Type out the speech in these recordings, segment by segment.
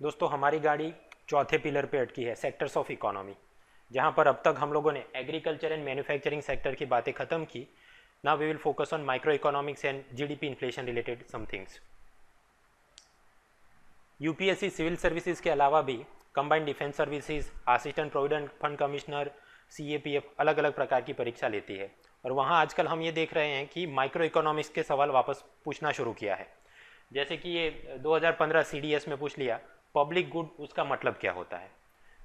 दोस्तों हमारी गाड़ी चौथे पिलर पे अटकी है, सेक्टर्स ऑफ इकोनॉमी, जहाँ पर अब तक हम लोगों ने एग्रीकल्चर एंड मैन्युफैक्चरिंग सेक्टर की बातें खत्म की। Now we will focus on micro economics and GDP inflation related some things. UPSC civil services के अलावा भी combined defence services, assistant provident fund commissioner, CAPF अलग अलग प्रकार की परीक्षा लेती है। और वहाँ आजकल हम ये देख रहे हैं कि माइक्रो इकोनॉमिक्स के सवाल वापस पूछना शुरू किया है। जैसे कि ये 2015 सीडीएस में पूछ लिया पब्लिक गुड उसका मतलब क्या होता है।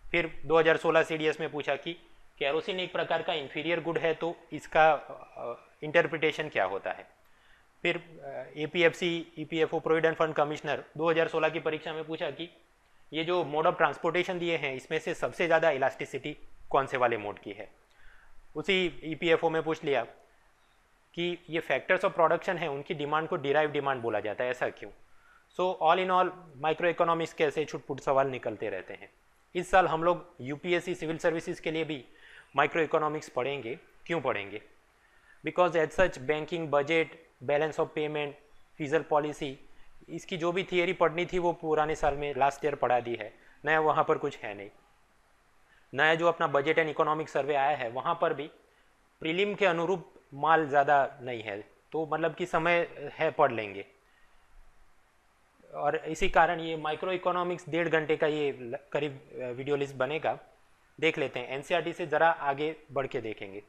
फिर 2016 सीडीएस में पूछा कि कैरोसिन एक प्रकार का इंफीरियर गुड है तो इसका इंटरप्रिटेशन क्या होता है। फिर APFC EPFO provident fund commissioner 2016 की परीक्षा में पूछा कि ये जो मोड ऑफ ट्रांसपोर्टेशन दिए हैं इसमें से सबसे ज़्यादा इलास्टिसिटी कौन से वाले मोड की है। उसी ईपीएफओ में पूछ लिया कि ये फैक्टर्स ऑफ प्रोडक्शन है उनकी डिमांड को डिराइव डिमांड बोला जाता है, ऐसा क्यों। So all in all micro economics के ऐसे छुटपुट सवाल निकलते रहते हैं। इस साल हम लोग यूपीएससी सिविल सर्विसेज के लिए भी माइक्रो इकोनॉमिक्स पढ़ेंगे। क्यों पढ़ेंगे? Because as such banking, budget, balance of payment, fiscal policy, इसकी जो भी थियरी पढ़नी थी वो पुराने साल में लास्ट ईयर पढ़ा दी है। नया वहाँ पर कुछ है नहीं। नया जो अपना बजट एंड इकोनॉमिक सर्वे आया है वहाँ पर भी प्रीलिम के अनुरूप माल ज़्यादा नहीं है, तो मतलब कि समय है, पढ़ लेंगे। और इसी कारण ये माइक्रो इकोनॉमिक्स 1.5 घंटे का ये करीब वीडियो लिस्ट बनेगा, देख लेते हैं। एनसीईआरटी से ज़रा आगे बढ़ के देखेंगे।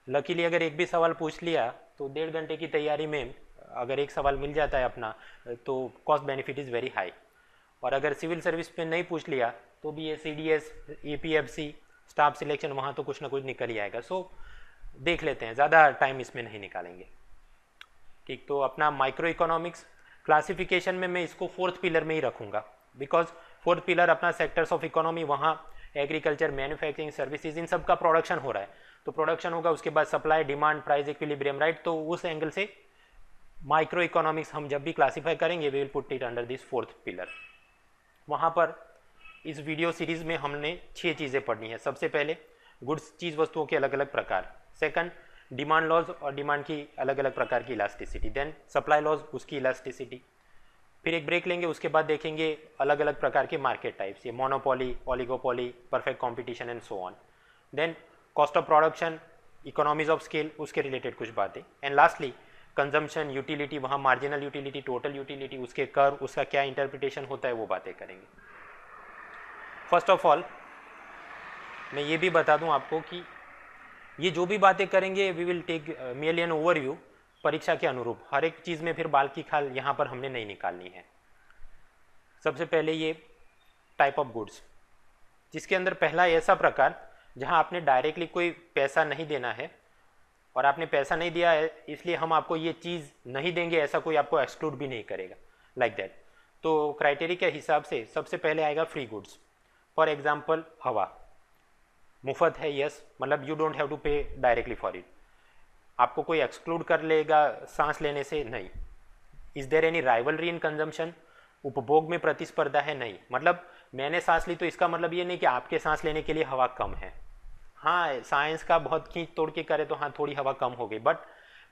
लकीली अगर एक भी सवाल पूछ लिया तो 1.5 घंटे की तैयारी में अगर एक सवाल मिल जाता है अपना तो cost benefit is very high. और अगर सिविल सर्विस पे नहीं पूछ लिया तो भी ये सीडीएस, ईपीएफसी, स्टाफ सिलेक्शन वहाँ तो कुछ ना कुछ निकल ही आएगा। सो देख लेते हैं, ज़्यादा टाइम इसमें नहीं निकालेंगे। ठीक, तो अपना माइक्रो इकोनॉमिक्स क्लासिफिकेशन में मैं इसको 4th पिलर में ही रखूँगा, बिकॉज 4th पिलर अपना सेक्टर्स ऑफ इकोनॉमी, वहाँ एग्रीकल्चर, मैन्युफैक्चरिंग, सर्विसेज, इन सब का प्रोडक्शन हो रहा है। तो प्रोडक्शन होगा, उसके बाद supply, demand, price equilibrium, right. तो उस एंगल से माइक्रो इकोनॉमिक्स हम जब भी क्लासीफाई करेंगे we will put it under this 4th pillar. वहाँ पर इस वीडियो सीरीज़ में हमने 6 चीज़ें पढ़नी है। सबसे पहले गुड्स, चीज़ वस्तुओं के अलग अलग प्रकार। सेकंड, डिमांड लॉज और डिमांड की अलग अलग प्रकार की इलास्टिसिटी। देन सप्लाई लॉज, उसकी इलास्टिसिटी। फिर एक ब्रेक लेंगे, उसके बाद देखेंगे अलग अलग प्रकार के मार्केट टाइप्स, ये monopoly, oligopoly, perfect competition and so on. Then cost of production, economies of scale, उसके रिलेटेड कुछ बातें। एंड लास्टली कंजम्पशन, यूटिलिटी, वहाँ मार्जिनल यूटिलिटी, टोटल यूटिलिटी, उसके कर्व, उसका क्या इंटरप्रिटेशन होता है, वो बातें करेंगे। फर्स्ट ऑफ ऑल मैं ये भी बता दूं आपको कि ये जो भी बातें करेंगे we will take merely an overview, परीक्षा के अनुरूप। हर एक चीज़ में फिर बाल की खाल यहाँ पर हमने नहीं निकालनी है। सबसे पहले ये टाइप ऑफ गुड्स, जिसके अंदर पहला ऐसा प्रकार जहाँ आपने डायरेक्टली कोई पैसा नहीं देना है और आपने पैसा नहीं दिया है इसलिए हम आपको ये चीज़ नहीं देंगे, ऐसा कोई आपको एक्सक्लूड भी नहीं करेगा, लाइक दैट। तो क्राइटेरिया के हिसाब से सबसे पहले आएगा फ्री गुड्स। फॉर एग्जाम्पल हवा मुफ्त है, यस, मतलब you don't have to pay directly for it. आपको कोई एक्सक्लूड कर लेगा सांस लेने से? नहीं। Is there any rivalry in consumption? उपभोग में प्रतिस्पर्धा है? नहीं। मतलब मैंने सांस ली तो इसका मतलब ये नहीं कि आपके सांस लेने के लिए हवा कम है। हाँ, साइंस का बहुत खींच तोड़ के करे तो हाँ थोड़ी हवा कम हो गई, बट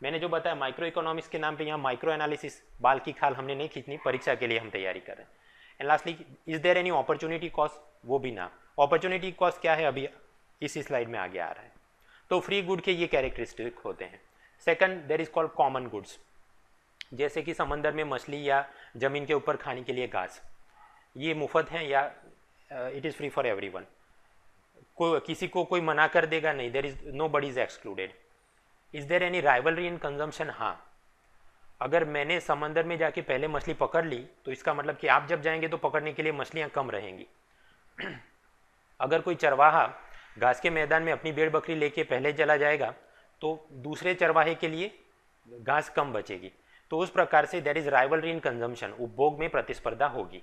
मैंने जो बताया माइक्रो इकोनॉमिक्स के नाम पे यहाँ माइक्रो एनालिसिस, बाल की खाल हमने नहीं खींचनी, परीक्षा के लिए हम तैयारी कर रहे हैं। And lastly is there any opportunity cost? वो भी ना। अपॉर्चुनिटी कॉस्ट क्या है अभी इसी स्लाइड में आगे आ रहा है। तो फ्री गुड के ये कैरेक्टरिस्टिक होते हैं। Second, there is called common goods, जैसे कि समंदर में मछली या जमीन के ऊपर खाने के लिए घास, ये मुफ्त है या it is free for everyone. किसी को कोई मना कर देगा नहीं, there is nobody is excluded. Is there any rivalry in consumption? हाँ, अगर मैंने समंदर में जाके पहले मछली पकड़ ली तो इसका मतलब कि आप जब जाएंगे तो पकड़ने के लिए मछलियाँ कम रहेंगी। अगर कोई चरवाहा घास के मैदान में अपनी भेड़ बकरी लेके पहले चला जाएगा तो दूसरे चरवाहे के लिए घास कम बचेगी। तो उस प्रकार से there is rivalry in consumption, उपभोग में प्रतिस्पर्धा होगी।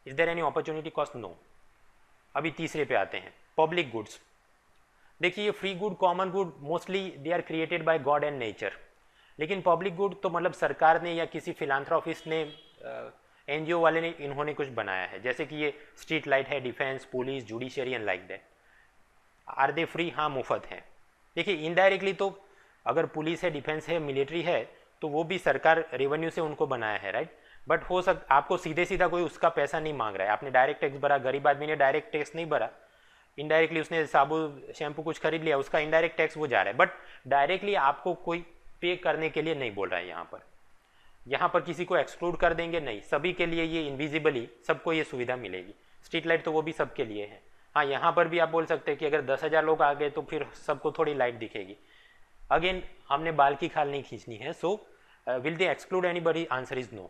Is there any opportunity cost? No. अभी तीसरे पे आते हैं, पब्लिक गुड्स। देखिए ये free good, common good mostly they are created by God and nature, लेकिन पब्लिक गुड तो मतलब सरकार ने या किसी फिलांथ्रोपिस्ट ने, एनजीओ वाले ने, इन्होंने कुछ बनाया है। जैसे कि ये स्ट्रीट लाइट है, defence, police, judiciary and like that. Are they free? हाँ, मुफ्त है। देखिए इनडायरेक्टली तो अगर पुलिस है, डिफेंस है, मिलिट्री है तो वो भी सरकार रेवेन्यू से उनको बनाया है, राइट। बट हो सकता आपको सीधे सीधा कोई उसका पैसा नहीं मांग रहा है, आपने डायरेक्ट टैक्स भरा, गरीब आदमी ने डायरेक्ट टैक्स नहीं भरा, इनडायरेक्टली उसने साबुन शैम्पू कुछ खरीद लिया, उसका इनडायरेक्ट टैक्स वो जा रहा है, बट डायरेक्टली आपको कोई पे करने के लिए नहीं बोल रहा है। यहाँ पर किसी को एक्सक्लूड कर देंगे नहीं, सभी के लिए ये इनविजिबली सबको ये सुविधा मिलेगी। स्ट्रीट लाइट तो वो भी सबके लिए है। हाँ, यहाँ पर भी आप बोल सकते हैं कि अगर 10,000 लोग आ गए तो फिर सबको थोड़ी लाइट दिखेगी। अगेन हमने बाल की खाल नहीं खींचनी है, so will they exclude anybody, answer is no.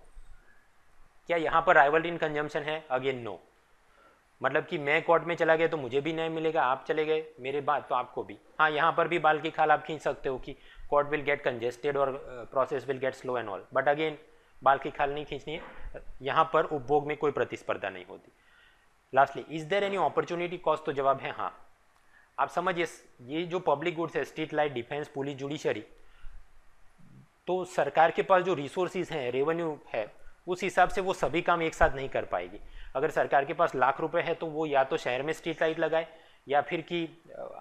क्या यहाँ पर राइवलरी इन कंजम्पशन है? Again no. मतलब कि मैं कोर्ट में चला गया तो मुझे भी न्याय मिलेगा, आप चले गए मेरे बाद तो आपको भी। हाँ, यहाँ पर भी बाल की खाल आप खींच सकते हो कि कोर्ट विल गेट कंजेस्टेड और process will get slow and all, but again बाल की खाल नहीं खींचनी है। यहाँ पर उपभोग में कोई प्रतिस्पर्धा नहीं होती। Lastly, is there any opportunity cost? तो जवाब है हाँ। आप समझिए, ये जो पब्लिक गुड्स है, street light, defence, police, judiciary, तो सरकार के पास जो रिसोर्सेज हैं, रेवेन्यू है, उस हिसाब से वो सभी काम एक साथ नहीं कर पाएगी। अगर सरकार के पास लाख रुपए है तो वो या तो शहर में स्ट्रीट लाइट लगाए या फिर कि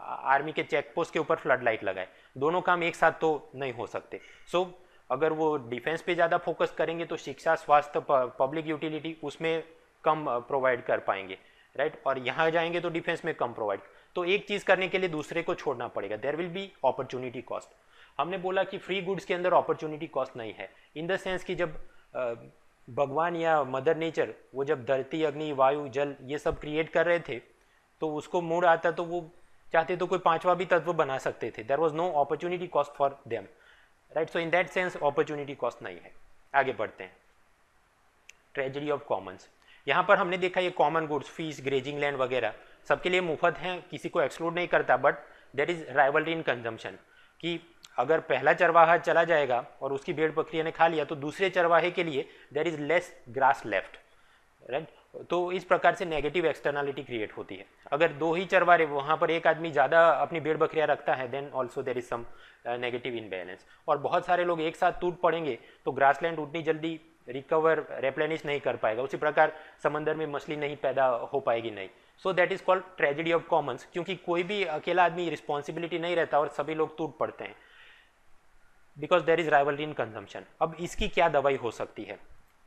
आर्मी के चेक पोस्ट के ऊपर फ्लड लाइट लगाए, दोनों काम एक साथ तो नहीं हो सकते। सो अगर वो डिफेंस पे ज़्यादा फोकस करेंगे तो शिक्षा, स्वास्थ्य, पब्लिक यूटिलिटी उसमें कम प्रोवाइड कर पाएंगे, राइट। और यहाँ जाएंगे तो डिफेंस में कम प्रोवाइड, तो एक चीज़ करने के लिए दूसरे को छोड़ना पड़ेगा। There will be opportunity cost. हमने बोला कि फ्री गुड्स के अंदर अपॉर्चुनिटी कॉस्ट नहीं है, इन द सेंस कि जब भगवान या मदर नेचर वो जब धरती, अग्नि, वायु, जल ये सब क्रिएट कर रहे थे तो उसको मूड आता तो वो चाहते तो कोई पांचवा भी तत्व बना सकते थे। There was no opportunity cost for them, right. So in that sense opportunity cost नहीं है। आगे बढ़ते हैं, ट्रेजरी ऑफ कॉमन्स। यहाँ पर हमने देखा ये common goods, fees, grazing land वगैरह सबके लिए मुफ्त हैं, किसी को एक्सक्लूड नहीं करता, but there is rivalry in consumption कि अगर पहला चरवाहा चला जाएगा और उसकी भेड़ बकरियां ने खा लिया तो दूसरे चरवाहे के लिए there is less grass left, right. तो इस प्रकार से नेगेटिव एक्सटर्नलिटी क्रिएट होती है। अगर दो ही चरवाहे, वहाँ पर एक आदमी ज़्यादा अपनी भेड़ बकरियां रखता है, then also there is some negative imbalance. और बहुत सारे लोग एक साथ टूट पड़ेंगे तो ग्रासलैंड उतनी जल्दी रिकवर, रेप्लेनिश नहीं कर पाएगा। उसी प्रकार समंदर में मछली नहीं पैदा हो पाएगी, नहीं। सो that is called tragedy of Commons, क्योंकि कोई भी अकेला आदमी रिस्पॉन्सिबिलिटी नहीं रहता और सभी लोग टूट पड़ते हैं, because there is rivalry in consumption. अब इसकी क्या दवाई हो सकती है?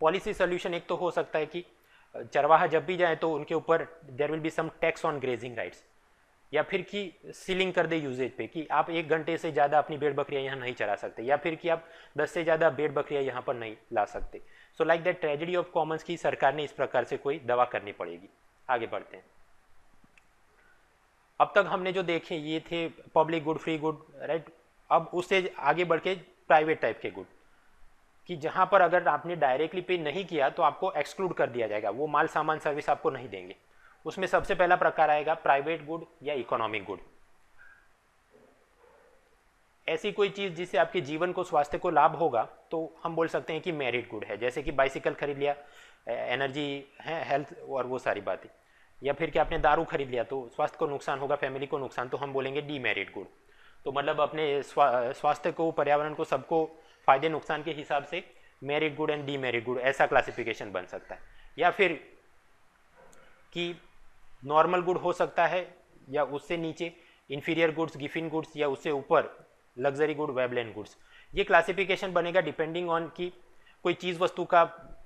पॉलिसी सोल्यूशन एक तो हो सकता है कि चरवाहा जब भी जाए तो उनके ऊपर there will be some tax on grazing rights, या फिर कि सीलिंग कर दे यूजेज पे कि आप 1 घंटे से ज़्यादा अपनी भेड़ बकरियां यहाँ नहीं चरा सकते, या फिर कि आप 10 से ज़्यादा भेड़ बकरियां यहाँ पर नहीं ला सकते। So like that tragedy of Commons की सरकार ने इस प्रकार से कोई दवा करनी पड़ेगी। आगे बढ़ते हैं। अब तक हमने जो देखे ये थे public good, free good, right. अब उससे आगे बढ़ के प्राइवेट टाइप के गुड, कि जहां पर अगर आपने डायरेक्टली पे नहीं किया तो आपको एक्सक्लूड कर दिया जाएगा, वो माल सामान सर्विस आपको नहीं देंगे। उसमें सबसे पहला प्रकार आएगा प्राइवेट गुड या इकोनॉमिक गुड। ऐसी कोई चीज जिससे आपके जीवन को, स्वास्थ्य को लाभ होगा तो हम बोल सकते हैं कि मेरिट गुड है, जैसे कि बाइसिकल खरीद लिया, एनर्जी है, हेल्थ और वो सारी बातें। या फिर कि आपने दारू खरीद लिया तो स्वास्थ्य को नुकसान होगा, फैमिली को नुकसान, तो हम बोलेंगे डीमेरिट गुड। तो मतलब अपने स्वास्थ्य को, पर्यावरण को, सबको फायदे नुकसान के हिसाब से merit good and demerit good ऐसा क्लासिफिकेशन बन सकता है। या फिर कि नॉर्मल गुड हो सकता है, या उससे नीचे इंफीरियर गुड्स, गिफिन गुड्स, या उससे ऊपर लग्जरी गुड, वेबलेंड गुड्स। ये क्लासिफिकेशन बनेगा डिपेंडिंग ऑन कि कोई चीज़ वस्तु का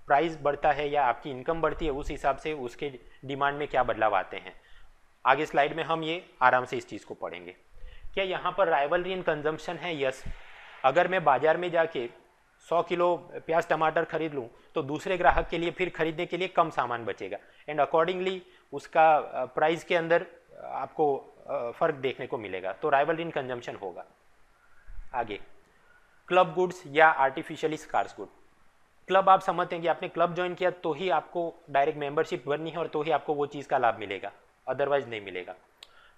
प्राइस बढ़ता है या आपकी इनकम बढ़ती है, उस हिसाब से उसके डिमांड में क्या बदलाव आते हैं। आगे स्लाइड में हम ये आराम से इस चीज़ को पढ़ेंगे। क्या यहाँ पर राइवलरी इन कंजम्पशन है? यस। अगर मैं बाजार में जाके 100 किलो प्याज टमाटर खरीद लूँ तो दूसरे ग्राहक के लिए फिर खरीदने के लिए कम सामान बचेगा, एंड अकॉर्डिंगली उसका प्राइस के अंदर आपको फर्क देखने को मिलेगा, तो राइवलरी इन कंजम्पशन होगा। आगे क्लब गुड्स या आर्टिफिशियली स्कार्स गुड। क्लब आप समझते हैं कि आपने क्लब ज्वाइन किया तो ही आपको डायरेक्ट मेंबरशिप भरनी है और तो ही आपको वो चीज़ का लाभ मिलेगा, अदरवाइज नहीं मिलेगा।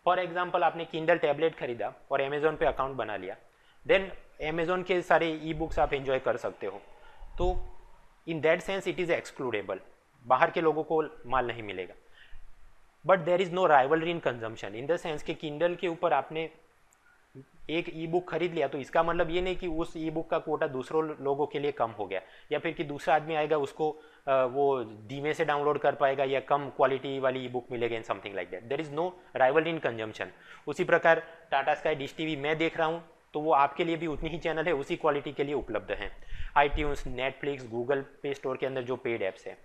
फॉर एग्जाम्पल, आपने किंडल टैबलेट खरीदा और अमेजोन पे अकाउंट बना लिया, देन अमेजोन के सारे ई बुक्स आप एंजॉय कर सकते हो, तो in that sense it is excludable, बाहर के लोगों को माल नहीं मिलेगा। But there is no rivalry in consumption in the sense कि किंडल के ऊपर आपने एक ई बुक खरीद लिया तो इसका मतलब ये नहीं कि उस ई बुक का कोटा दूसरों लोगों के लिए कम हो गया, या फिर कि दूसरा आदमी आएगा उसको वो धीमे से डाउनलोड कर पाएगा या कम क्वालिटी वाली ई बुक मिलेगी, in something like that. There is no rivalry in consumption. उसी प्रकार टाटा स्काई, डिश टीवी मैं देख रहा हूँ तो वो आपके लिए भी उतनी ही चैनल है, उसी क्वालिटी के लिए उपलब्ध है। iTunes, Netflix, Google play store के अंदर जो पेड ऐप्स है.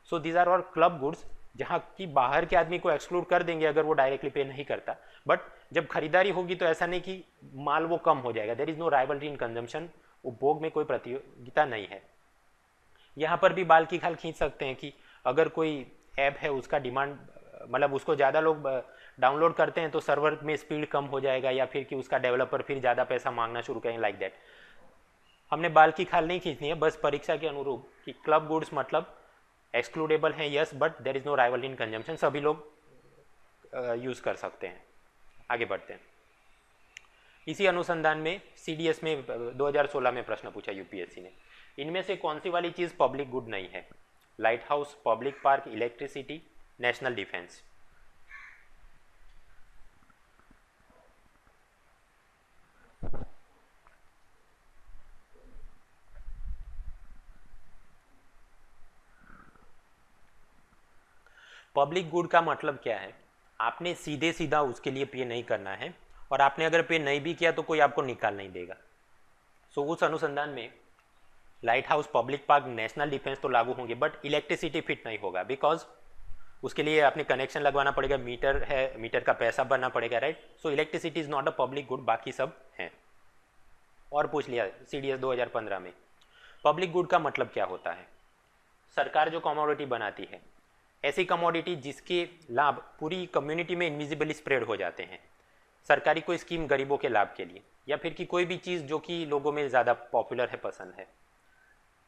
So these are all club goods जहाँ की बाहर के आदमी को एक्सक्लूड कर देंगे अगर वो डायरेक्टली पे नहीं करता. बट जब खरीदारी होगी तो ऐसा नहीं कि माल वो कम हो जाएगा. There is no rivalry in consumption. उपभोग में कोई प्रतियोगिता नहीं है. यहाँ पर भी बाल की खाल खींच सकते हैं कि अगर कोई ऐप है उसका डिमांड मतलब उसको ज़्यादा लोग डाउनलोड करते हैं तो सर्वर में स्पीड कम हो जाएगा या फिर कि उसका डेवलपर फिर ज़्यादा पैसा मांगना शुरू करेंगे लाइक दैट. हमने बाल की खाल नहीं खींचनी है, बस परीक्षा के अनुरूप कि क्लब गुड्स मतलब एक्सक्लूडेबल हैं yes, but there is no rival in consumption. सभी लोग यूज़ कर सकते हैं. आगे बढ़ते हैं. इसी अनुसंधान में CDS में 2016 में प्रश्न पूछा यूपीएससी ने. इनमें से कौन सी वाली चीज़ पब्लिक गुड नहीं है? Light house, public park, electricity, national defence. Public good का मतलब क्या है? आपने सीधे सीधा उसके लिए पे नहीं करना है और आपने अगर पे नहीं भी किया तो कोई आपको निकाल नहीं देगा. सो उस अनुसंधान में light house, public park, national defence तो लागू होंगे बट इलेक्ट्रिसिटी फिट नहीं होगा बिकॉज उसके लिए आपने कनेक्शन लगवाना पड़ेगा, मीटर है, मीटर का पैसा भरना पड़ेगा, right. So electricity is not a public good, बाकी सब हैं. और पूछ लिया CDS 2015 में. पब्लिक गुड का मतलब क्या होता है? सरकार जो कमोडिटी बनाती है, ऐसी कमोडिटी जिसके लाभ पूरी कम्युनिटी में इनविजिबली स्प्रेड हो जाते हैं. सरकारी कोई स्कीम गरीबों के लाभ के लिए या फिर कि कोई भी चीज़ जो कि लोगों में ज़्यादा पॉपुलर है, पसंद है.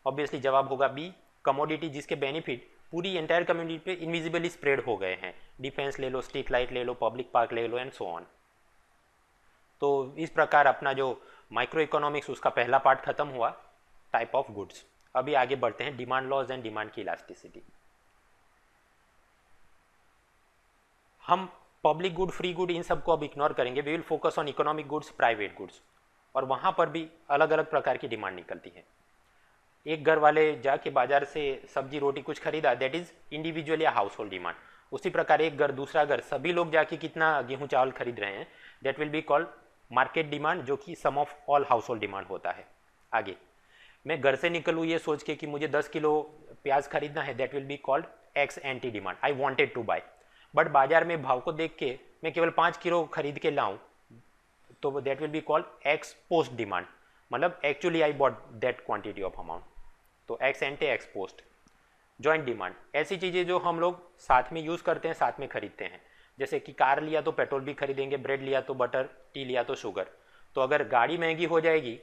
ऑब्वियसली जवाब होगा बी, कमोडिटी जिसके बेनिफिट पूरी एंटायर कम्युनिटी पे इनविजिबली स्प्रेड हो गए हैं. डिफेंस ले लो, स्ट्रीट लाइट ले लो, पब्लिक पार्क ले लो एंड सो ऑन. तो इस प्रकार अपना जो माइक्रो इकोनॉमिक्स उसका पहला पार्ट खत्म हुआ, टाइप ऑफ गुड्स. अभी आगे बढ़ते हैं डिमांड लॉज एंड डिमांड की इलास्टिसिटी. हम पब्लिक गुड, फ्री गुड इन सबको अब इग्नोर करेंगे. We will focus on economic goods, private goods. और वहाँ पर भी अलग अलग प्रकार की डिमांड निकलती है. एक घर वाले जाके बाजार से सब्जी रोटी कुछ खरीदा, दैट इज इंडिविजुअल या हाउस होल्ड डिमांड. उसी प्रकार एक घर, दूसरा घर, सभी लोग जाके कितना गेहूं चावल खरीद रहे हैं, that will be called market demand, जो कि sum of all household demand होता है. आगे मैं घर से निकलूँ ये सोच के कि मुझे 10 किलो प्याज खरीदना है, that will be called ex ante demand. I wanted to buy, but बाजार में भाव को देख के मैं केवल 5 किलो खरीद के लाऊं तो that will be called ex post demand. मतलब actually I bought that quantity of amount. तो ex ante, ex post. Joint demand ऐसी चीज़ें जो हम लोग साथ में यूज़ करते हैं, साथ में खरीदते हैं. जैसे कि कार लिया तो पेट्रोल भी खरीदेंगे, ब्रेड लिया तो बटर, टी लिया तो शुगर. तो अगर गाड़ी महंगी हो जाएगी,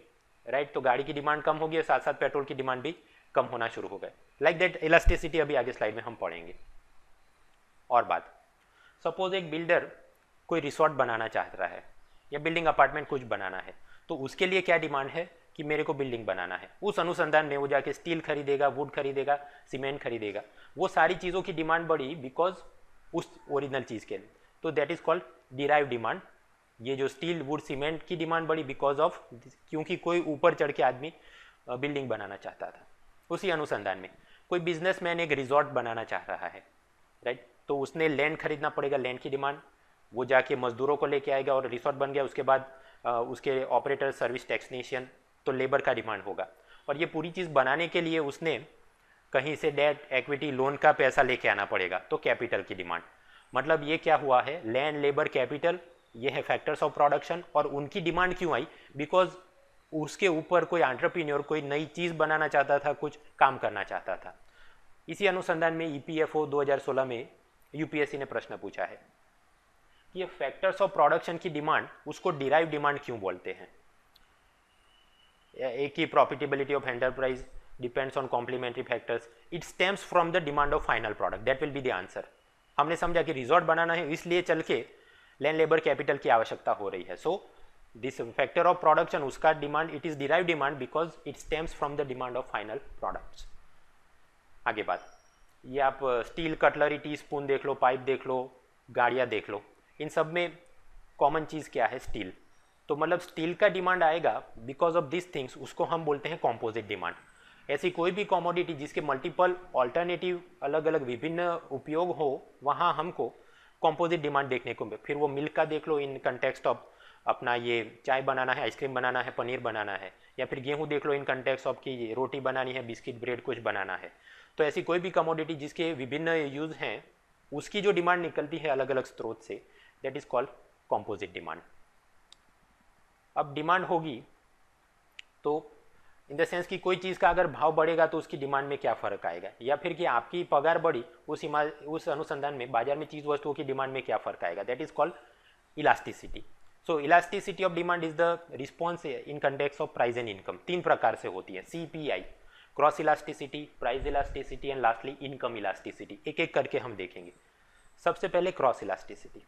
राइट, तो गाड़ी की डिमांड कम होगी और साथ साथ पेट्रोल की डिमांड भी कम होना शुरू हो गए. लाइक दैट इलास्टिसिटी अभी आगे स्लाइड में हम पढ़ेंगे. और बात, सपोज एक बिल्डर कोई रिसोर्ट बनाना चाह रहा है या बिल्डिंग अपार्टमेंट कुछ बनाना है, तो उसके लिए क्या डिमांड है कि मेरे को बिल्डिंग बनाना है. उस अनुसंधान में वो जाके स्टील खरीदेगा, वुड खरीदेगा, सीमेंट खरीदेगा. वो सारी चीज़ों की डिमांड बढ़ी बिकॉज उस ओरिजिनल चीज़ के लिए. तो that is called derive demand. ये जो स्टील, वुड, सीमेंट की डिमांड बढ़ी बिकॉज ऑफ, क्योंकि कोई ऊपर चढ़ के आदमी बिल्डिंग बनाना चाहता था. उसी अनुसंधान में कोई बिजनेसमैन एक रिजॉर्ट बनाना चाह रहा है, राइट, तो उसने लैंड खरीदना पड़ेगा, लैंड की डिमांड. वो जाके मजदूरों को लेके आएगा और रिसोर्ट बन गया. उसके बाद उसके ऑपरेटर, सर्विस टेक्नीशियन, तो लेबर का डिमांड होगा. और ये पूरी चीज़ बनाने के लिए उसने कहीं से डेट, इक्विटी, लोन का पैसा लेके आना पड़ेगा, तो कैपिटल की डिमांड. मतलब ये क्या हुआ है, लैंड, लेबर, कैपिटल, ये है फैक्टर्स ऑफ प्रोडक्शन. और उनकी डिमांड क्यों आई? बिकॉज उसके ऊपर कोई एंटरप्रेन्योर कोई नई चीज़ बनाना चाहता था, कुछ काम करना चाहता था. इसी अनुसंधान में EPFO 2016 में यूपीएससी ने प्रश्न पूछा है कि ये फैक्टर्स ऑफ प्रोडक्शन की डिमांड, उसको डिराइव डिमांड क्यों बोलते हैं. एक ही profitability of enterprise depends on complementary factors, it stems from the demand of final product. That will be the answer. हमने समझा कि रिजॉर्ट बनाना है, इसलिए चल के लैंड, लेबर, कैपिटल की आवश्यकता हो रही है. So this factor of production, उसका demand, it is derive demand because it stems from the demand of final products. आगे बात, ये आप स्टील, कटलरी, टी स्पून देख लो, पाइप देख लो, गाड़ियाँ देख लो, इन सब में कॉमन चीज़ क्या है? स्टील. तो मतलब स्टील का डिमांड आएगा बिकॉज ऑफ दिस थिंग्स, उसको हम बोलते हैं कॉम्पोजिट डिमांड. ऐसी कोई भी कॉमोडिटी जिसके मल्टीपल ऑल्टरनेटिव, अलग अलग विभिन्न उपयोग हो, वहाँ हमको कॉम्पोजिट डिमांड देखने को. फिर वो मिल्क का देख लो इन कंटेक्स्ट ऑफ अपना ये चाय बनाना है, आइसक्रीम बनाना है, पनीर बनाना है, या फिर गेहूं देख लो इन कंटेक्स ऑफ की रोटी बनानी है, बिस्किट, ब्रेड कुछ बनाना है। तो ऐसी कोई भी कमोडिटी जिसके विभिन्न यूज हैं, उसकी जो डिमांड निकलती है अलग अलग स्रोत से, that is called composite demand. अब डिमांड होगी तो इन द सेंस कि कोई चीज़ का अगर भाव बढ़ेगा तो उसकी डिमांड में क्या फ़र्क आएगा, या फिर कि आपकी पगार बढ़ी उस अनुसंधान में बाजार में चीज़ वस्तुओं की डिमांड में क्या फ़र्क आएगा, that is called elasticity. So elasticity of demand is the response in context of price and income. तीन प्रकार से होती है, CPI, cross elasticity, price elasticity and lastly income elasticity. एक एक करके हम देखेंगे। सबसे पहले क्रॉस इलास्टिसिटी।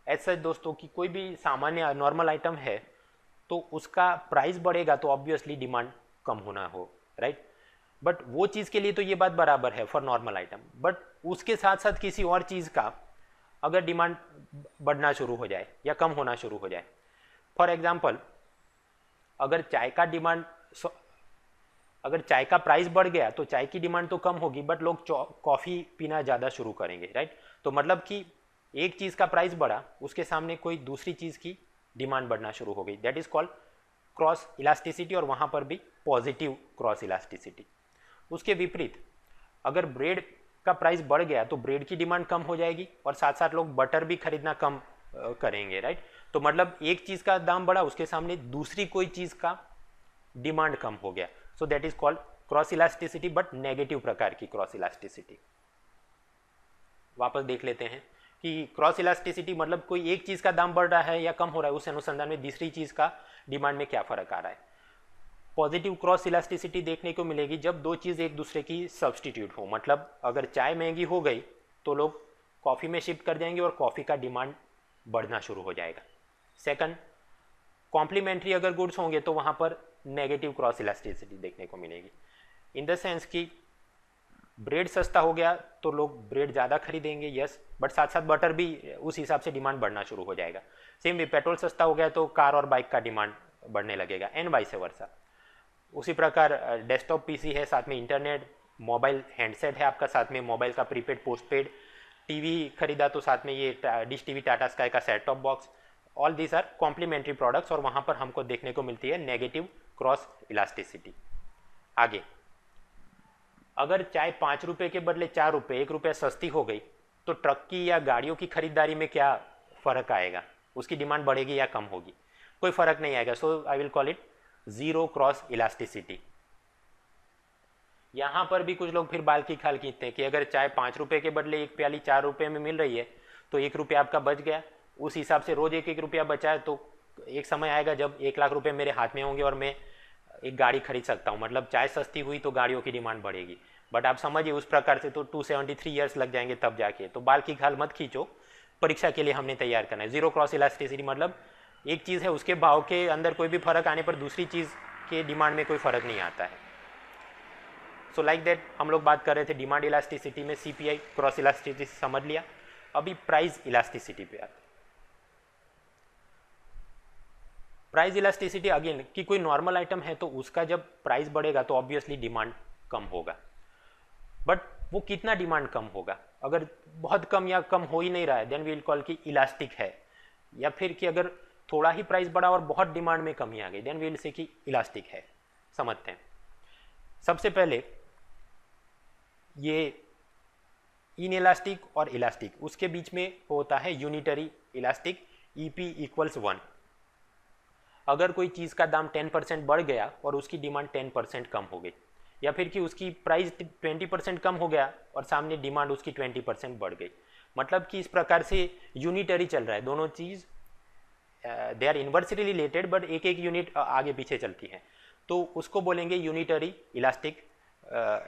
ऐसा दोस्तों कि कोई भी सामान्य नॉर्मल आइटम है तो उसका प्राइस बढ़ेगा तो ऑब्वियसली डिमांड कम होना हो, राइट। बट वो चीज़ के लिए तो ये बात बराबर है फॉर नॉर्मल आइटम, बट उसके साथ साथ किसी और चीज़ का अगर डिमांड बढ़ना शुरू हो जाए या कम होना शुरू हो जाए, फॉर एग्जांपल अगर चाय का प्राइस बढ़ गया तो चाय की डिमांड तो कम होगी, बट लोग कॉफ़ी पीना ज़्यादा शुरू करेंगे, राइट। तो मतलब कि एक चीज़ का प्राइस बढ़ा, उसके सामने कोई दूसरी चीज़ की डिमांड बढ़ना शुरू हो गई, that is called cross elasticity, और वहाँ पर भी पॉजिटिव क्रॉस इलास्टिसिटी। उसके विपरीत अगर ब्रेड का प्राइस बढ़ गया तो ब्रेड की डिमांड कम हो जाएगी और साथ साथ लोग बटर भी खरीदना कम करेंगे, राइट। तो मतलब एक चीज़ का दाम बढ़ा, उसके सामने दूसरी कोई चीज़ का डिमांड कम हो गया, सो that is called cross elasticity, but negative प्रकार की क्रॉस इलास्टिसिटी। वापस देख लेते हैं कि क्रॉस इलास्टिसिटी मतलब कोई एक चीज़ का दाम बढ़ रहा है या कम हो रहा है, उस अनुसंधान में दूसरी चीज़ का डिमांड में क्या फ़र्क आ रहा है। पॉजिटिव क्रॉस इलास्टिसिटी देखने को मिलेगी जब दो चीज़ एक दूसरे की सब्सटीट्यूट हो, मतलब अगर चाय महंगी हो गई तो लोग कॉफ़ी में शिफ्ट कर जाएंगे और कॉफ़ी का डिमांड बढ़ना शुरू हो जाएगा। सेकंड, कॉम्प्लीमेंट्री अगर गुड्स होंगे तो वहाँ पर नेगेटिव क्रॉस इलास्टिसिटी देखने को मिलेगी, इन द सेंस कि ब्रेड सस्ता हो गया तो लोग ब्रेड ज़्यादा खरीदेंगे, यस, बट साथ साथ बटर भी उस हिसाब से डिमांड बढ़ना शुरू हो जाएगा। सेम भी पेट्रोल सस्ता हो गया तो कार और बाइक का डिमांड बढ़ने लगेगा, एंड वाइस वर्सा। उसी प्रकार डेस्कटॉप पीसी है, साथ में इंटरनेट, मोबाइल हैंडसेट है आपका, साथ में मोबाइल का प्रीपेड पोस्टपेड, टीवी खरीदा तो साथ में ये डिश टीवी टाटा स्काई का set top box, all these are complementary products, और वहाँ पर हमको देखने को मिलती है नेगेटिव क्रॉस इलास्टिसिटी। आगे, अगर चाय 5 रुपये के बदले 4 रुपये, 1 रुपया सस्ती हो गई तो ट्रक की या गाड़ियों की खरीदारी में क्या फ़र्क आएगा, उसकी डिमांड बढ़ेगी या कम होगी, कोई फ़र्क नहीं आएगा। So I will call it zero cross elasticity. यहाँ पर भी कुछ लोग फिर बाल की खाल खींचते हैं कि अगर चाय 5 रुपये के बदले एक प्याली 4 रुपये में मिल रही है तो 1 रुपया आपका बच गया, उस हिसाब से रोज़ 1-1 रुपया बचा है तो एक समय आएगा जब 1 लाख रुपये मेरे हाथ में होंगे और मैं एक गाड़ी खरीद सकता हूँ, मतलब चाय सस्ती हुई तो गाड़ियों की डिमांड बढ़ेगी। बट आप समझिए उस प्रकार से तो 273 ईयर्स लग जाएंगे तब जाके, तो बाल की खाल मत खींचो, परीक्षा के लिए हमने तैयार करना है। जीरो क्रॉस इलास्टिसिटी मतलब एक चीज़ है उसके भाव के अंदर कोई भी फर्क आने पर दूसरी चीज़ के डिमांड में कोई फर्क नहीं आता है। सो लाइक दैट हम लोग बात कर रहे थे डिमांड इलास्टिसिटी में CPI क्रॉस इलास्टिसिटी समझ लिया। अभी प्राइस इलास्टिसिटी पे आते। प्राइस इलास्टिसिटी अगेन कि कोई नॉर्मल आइटम है तो उसका जब प्राइस बढ़ेगा तो ऑब्वियसली डिमांड कम होगा, बट वो कितना डिमांड कम होगा, अगर बहुत कम या कम हो ही नहीं रहा है देन वी विल कॉल कि इलास्टिक है, या फिर कि अगर थोड़ा ही प्राइस बढ़ा और बहुत डिमांड में कमी आ गई देन वी विल से कि इलास्टिक है। समझते हैं। सबसे पहले ये इनइलास्टिक और इलास्टिक, उसके बीच में होता है यूनिटरी इलास्टिक, EP = 1। अगर कोई चीज़ का दाम 10% बढ़ गया और उसकी डिमांड 10% कम हो गई, या फिर कि उसकी प्राइस 20% कम हो गया और सामने डिमांड उसकी 20% बढ़ गई, मतलब कि इस प्रकार से यूनिटरी चल रहा है, दोनों चीज़ they are inversely related but एक एक यूनिट आगे पीछे चलती है, तो उसको बोलेंगे unitary elastic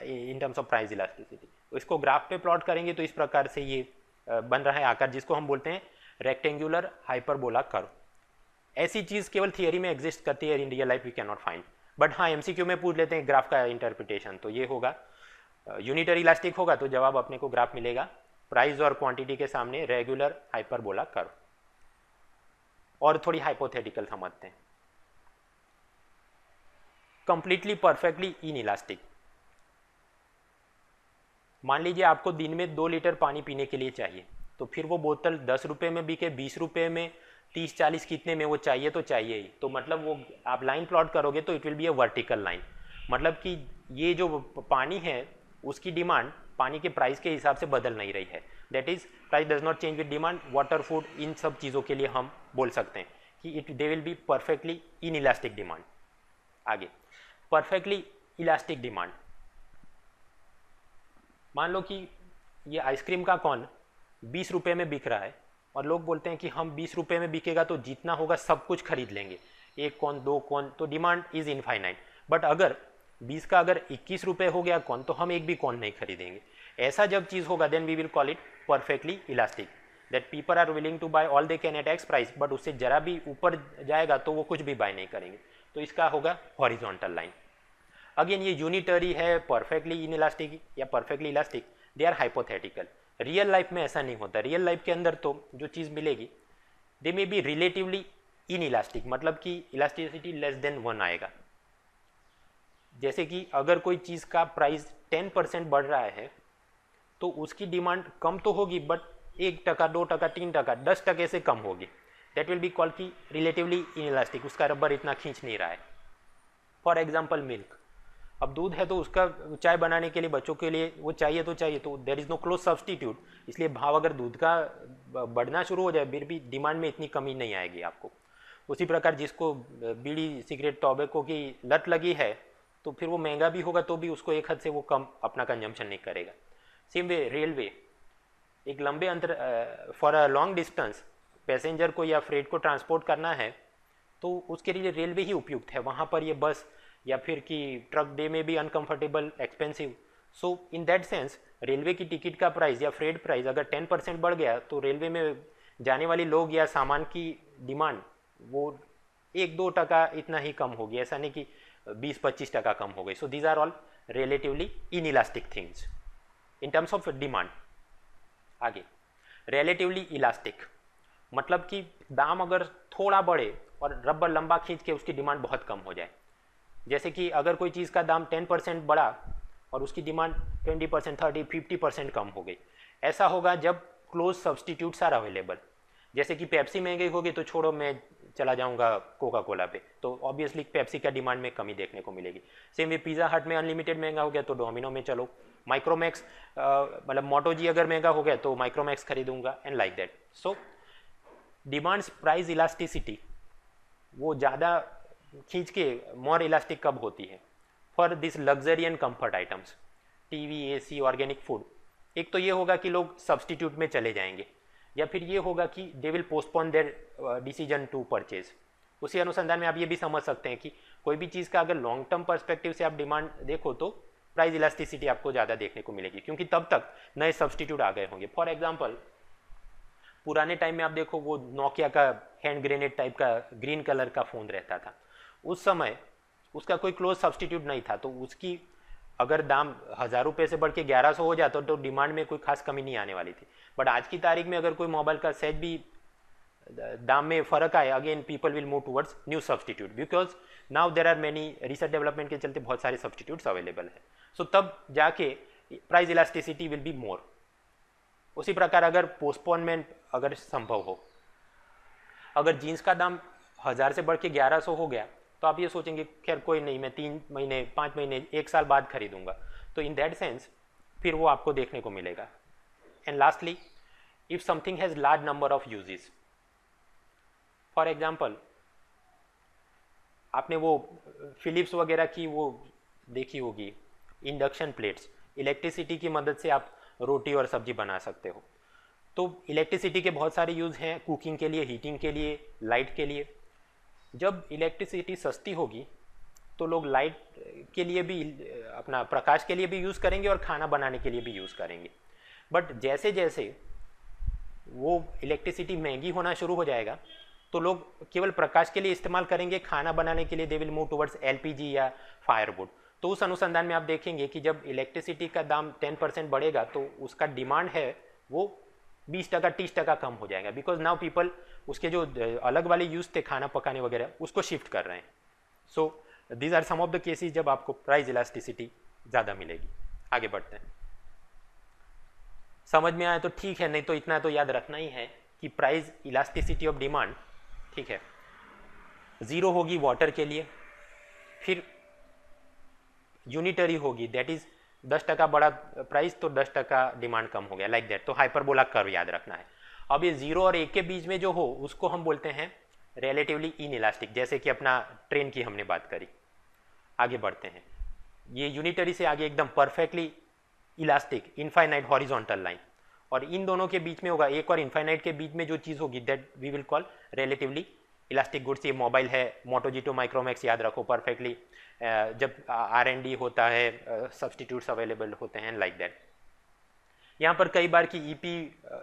in terms of price elasticity. तो इसको ग्राफ पे प्लॉट करेंगे तो इस प्रकार से ये बन रहा है आकार, जिसको हम बोलते हैं रेक्टेंगुलर हाइपरबोला कर्व। ऐसी चीज़ केवल थियरी में एग्जिस्ट करती है, in real life we can not find, but हाँ MCQ में पूछ लेते हैं ग्राफ का इंटरप्रिटेशन, तो ये होगा यूनिटरी इलास्टिक होगा तो जवाब अपने को ग्राफ मिलेगा, प्राइस और क्वांटिटी के सामने रेगुलर हाइपरबोला कर्व। और थोड़ी हाइपोथेटिकल समझते हैं। कंप्लीटली परफेक्टली इनइलास्टिक, मान लीजिए आपको दिन में 2 लीटर पानी पीने के लिए चाहिए, तो फिर वो बोतल 10 रुपये में बिके, 20 रुपये में 30-40 कितने में वो चाहिए तो चाहिए ही, तो मतलब वो आप लाइन प्लॉट करोगे तो it will be a vertical line, मतलब कि ये जो पानी है उसकी डिमांड पानी के प्राइस के हिसाब से बदल नहीं रही है, that is price does not change with demand. Water, food, इन सब चीज़ों के लिए हम बोल सकते हैं कि it they will be perfectly inelastic demand. आगे, परफेक्टली इलास्टिक डिमांड, मान लो कि ये आइसक्रीम का कॉन 20 रुपये में बिक रहा है और लोग बोलते हैं कि हम 20 रुपये में बिकेगा तो जितना होगा सब कुछ खरीद लेंगे, एक कॉन, दो कॉन, तो डिमांड इज इनफाइनाइट। बट अगर 20 का अगर 21 रुपये हो गया कॉन तो हम एक भी कॉन नहीं खरीदेंगे। ऐसा जब चीज़ होगा then we will call it perfectly elastic, that people are willing to buy all they can at x price, but उससे जरा भी ऊपर जाएगा तो वो कुछ भी बाय नहीं करेंगे, तो इसका होगा हॉरिजॉन्टल लाइन। अगेन ये यूनिटरी है, परफेक्टली इनइलास्टिक या perfectly elastic, they are hypothetical. Real life में ऐसा नहीं होता, रियल लाइफ के अंदर तो जो चीज़ मिलेगी दे मे बी रिलेटिवली इनइलास्टिक, मतलब कि इलास्टिसिटी लेस देन 1 आएगा। जैसे कि अगर कोई चीज़ का प्राइस 10% बढ़ रहा है तो उसकी डिमांड कम तो होगी बट 1%, 2%, 3%, 10% से कम होगी, दैट विल बी कॉल की रिलेटिवली इनइलास्टिक, उसका रबर इतना खींच नहीं रहा है। फॉर एग्जाम्पल मिल्क, अब दूध है तो उसका चाय बनाने के लिए बच्चों के लिए वो चाहिए तो there is no close substitute, इसलिए भाव अगर दूध का बढ़ना शुरू हो जाए फिर भी डिमांड में इतनी कमी नहीं आएगी आपको। उसी प्रकार जिसको बीड़ी, सिगरेट, टॉबैको की लत लगी है तो फिर वो महंगा भी होगा तो भी उसको एक हद से वो कम अपना कंजम्पशन नहीं करेगा। सेम वे रेलवे, एक लंबे अंतर for a long distance passenger को या फ्रेट को ट्रांसपोर्ट करना है तो उसके लिए रेलवे ही उपयुक्त है, वहाँ पर ये बस या फिर कि ट्रक दे में भी uncomfortable, expensive. So in that sense railway की टिकट का प्राइस या फ्रेट प्राइस अगर 10% बढ़ गया तो रेलवे में जाने वाले लोग या सामान की डिमांड वो 1-2% इतना ही कम होगी, ऐसा नहीं कि 20-25% कम हो गई। So these are all relatively inelastic things in terms of demand. आगे, रिलेटिवली इलास्टिक, मतलब कि दाम अगर थोड़ा बढ़े और रबर लंबा खींच के उसकी डिमांड बहुत कम हो जाए। जैसे कि अगर कोई चीज़ का दाम 10% बढ़ा और उसकी डिमांड 20%, 30%, 50% कम हो गई, ऐसा होगा जब क्लोज सब्सटीट्यूट्स आर अवेलेबल। जैसे कि पेप्सी महंगी होगी तो छोड़ो मैं चला जाऊंगा कोका कोला पे, तो ऑब्वियसली पेप्सी का डिमांड में कमी देखने को मिलेगी। सेम वे पिज़्ज़ा हट में अनलिमिटेड महंगा हो गया तो डोमिनो में चलो, माइक्रोमैक्स मतलब मोटो जी अगर महंगा हो गया तो माइक्रोमैक्स खरीदूंगा and like that. So demands price elasticity वो ज़्यादा खींच के मोर इलास्टिक कब होती है? For this luxury and comfort items, TV, AC, organic food. एक तो ये होगा कि लोग सब्सटीट्यूट में चले जाएंगे, या फिर ये होगा कि they will postpone their decision to purchase. उसी अनुसंधान में आप ये भी समझ सकते हैं कि कोई भी चीज़ का अगर लॉन्ग टर्म पर्सपेक्टिव से आप डिमांड देखो तो प्राइस इलास्टिसिटी आपको ज़्यादा देखने को मिलेगी, क्योंकि तब तक नए सब्सटीट्यूट आ गए होंगे। फॉर एग्जाम्पल पुराने टाइम में आप देखो वो नोकिया का हैंड ग्रेनेड टाइप का ग्रीन कलर का फ़ोन रहता था, उस समय उसका कोई क्लोज सब्सटीट्यूट नहीं था, तो उसकी अगर दाम 1000 रुपये से बढ़ के 1100 हो जाता तो डिमांड में कोई खास कमी नहीं आने वाली थी। बट आज की तारीख में अगर कोई मोबाइल का सहज भी दाम में फ़र्क आए, again people will move towards new substitute, because now there are many research development के चलते बहुत सारे सब्सटीट्यूट्स अवेलेबल है। सो तब जाके price elasticity will be more. उसी प्रकार अगर पोस्टपोनमेंट अगर संभव हो, अगर जीन्स का दाम 1000 से बढ़ के 1100 हो गया तो आप ये सोचेंगे खैर कोई नहीं, मैं 3 महीने, 5 महीने, 1 साल बाद खरीदूंगा, तो इन दैट सेंस फिर वो आपको देखने को मिलेगा। And lastly, if something has large number of uses, for example आपने वो फिलिप्स वगैरह की वो देखी होगी इंडक्शन प्लेट्स, इलेक्ट्रिसिटी की मदद से आप रोटी और सब्जी बना सकते हो। तो इलेक्ट्रिसिटी के बहुत सारे यूज़ हैं, कुकिंग के लिए, हीटिंग के लिए, लाइट के लिए। जब इलेक्ट्रिसिटी सस्ती होगी तो लोग लाइट के लिए भी, अपना प्रकाश के लिए भी यूज़ करेंगे और खाना बनाने के लिए भी यूज़ करेंगे। बट जैसे जैसे वो इलेक्ट्रिसिटी महंगी होना शुरू हो जाएगा तो लोग केवल प्रकाश के लिए इस्तेमाल करेंगे, खाना बनाने के लिए they will move towards LPG या फायरवुड। तो उस अनुसंधान में आप देखेंगे कि जब इलेक्ट्रिसिटी का दाम 10% बढ़ेगा तो उसका डिमांड है वो 20%, 30% कम हो जाएगा, बिकॉज नाउ पीपल उसके जो अलग वाले यूज़ थे खाना पकाने वगैरह उसको शिफ्ट कर रहे हैं। So these are some of the cases जब आपको प्राइस इलास्टिसिटी ज़्यादा मिलेगी। आगे बढ़ते हैं। समझ में आया तो ठीक है, नहीं तो इतना तो याद रखना ही है कि प्राइस इलास्टिसिटी ऑफ डिमांड ठीक है। 0 होगी वाटर के लिए, फिर यूनिटरी होगी, दैट इज 10% बड़ा प्राइस तो 10% डिमांड कम हो गया, लाइक दैट। तो हाइपरबोला कर्व याद रखना है। अब ये 0 और 1 के बीच में जो हो उसको हम बोलते हैं रिलेटिवली इनइलास्टिक, जैसे कि अपना ट्रेन की हमने बात करी। आगे बढ़ते हैं, ये यूनिटरी से आगे एकदम perfectly elastic infinite horizontal line, और इन दोनों के बीच में होगा 1 और इनफाइनाइट के बीच में जो चीज़ होगी that we will call relatively elastic goods. ये मोबाइल है, मोटोजीटो माइक्रोमैक्स याद रखो परफेक्टली, जब R&D होता है सब्सटीट्यूट्स अवेलेबल होते हैं, लाइक दैट। यहाँ पर कई बार कि ईपी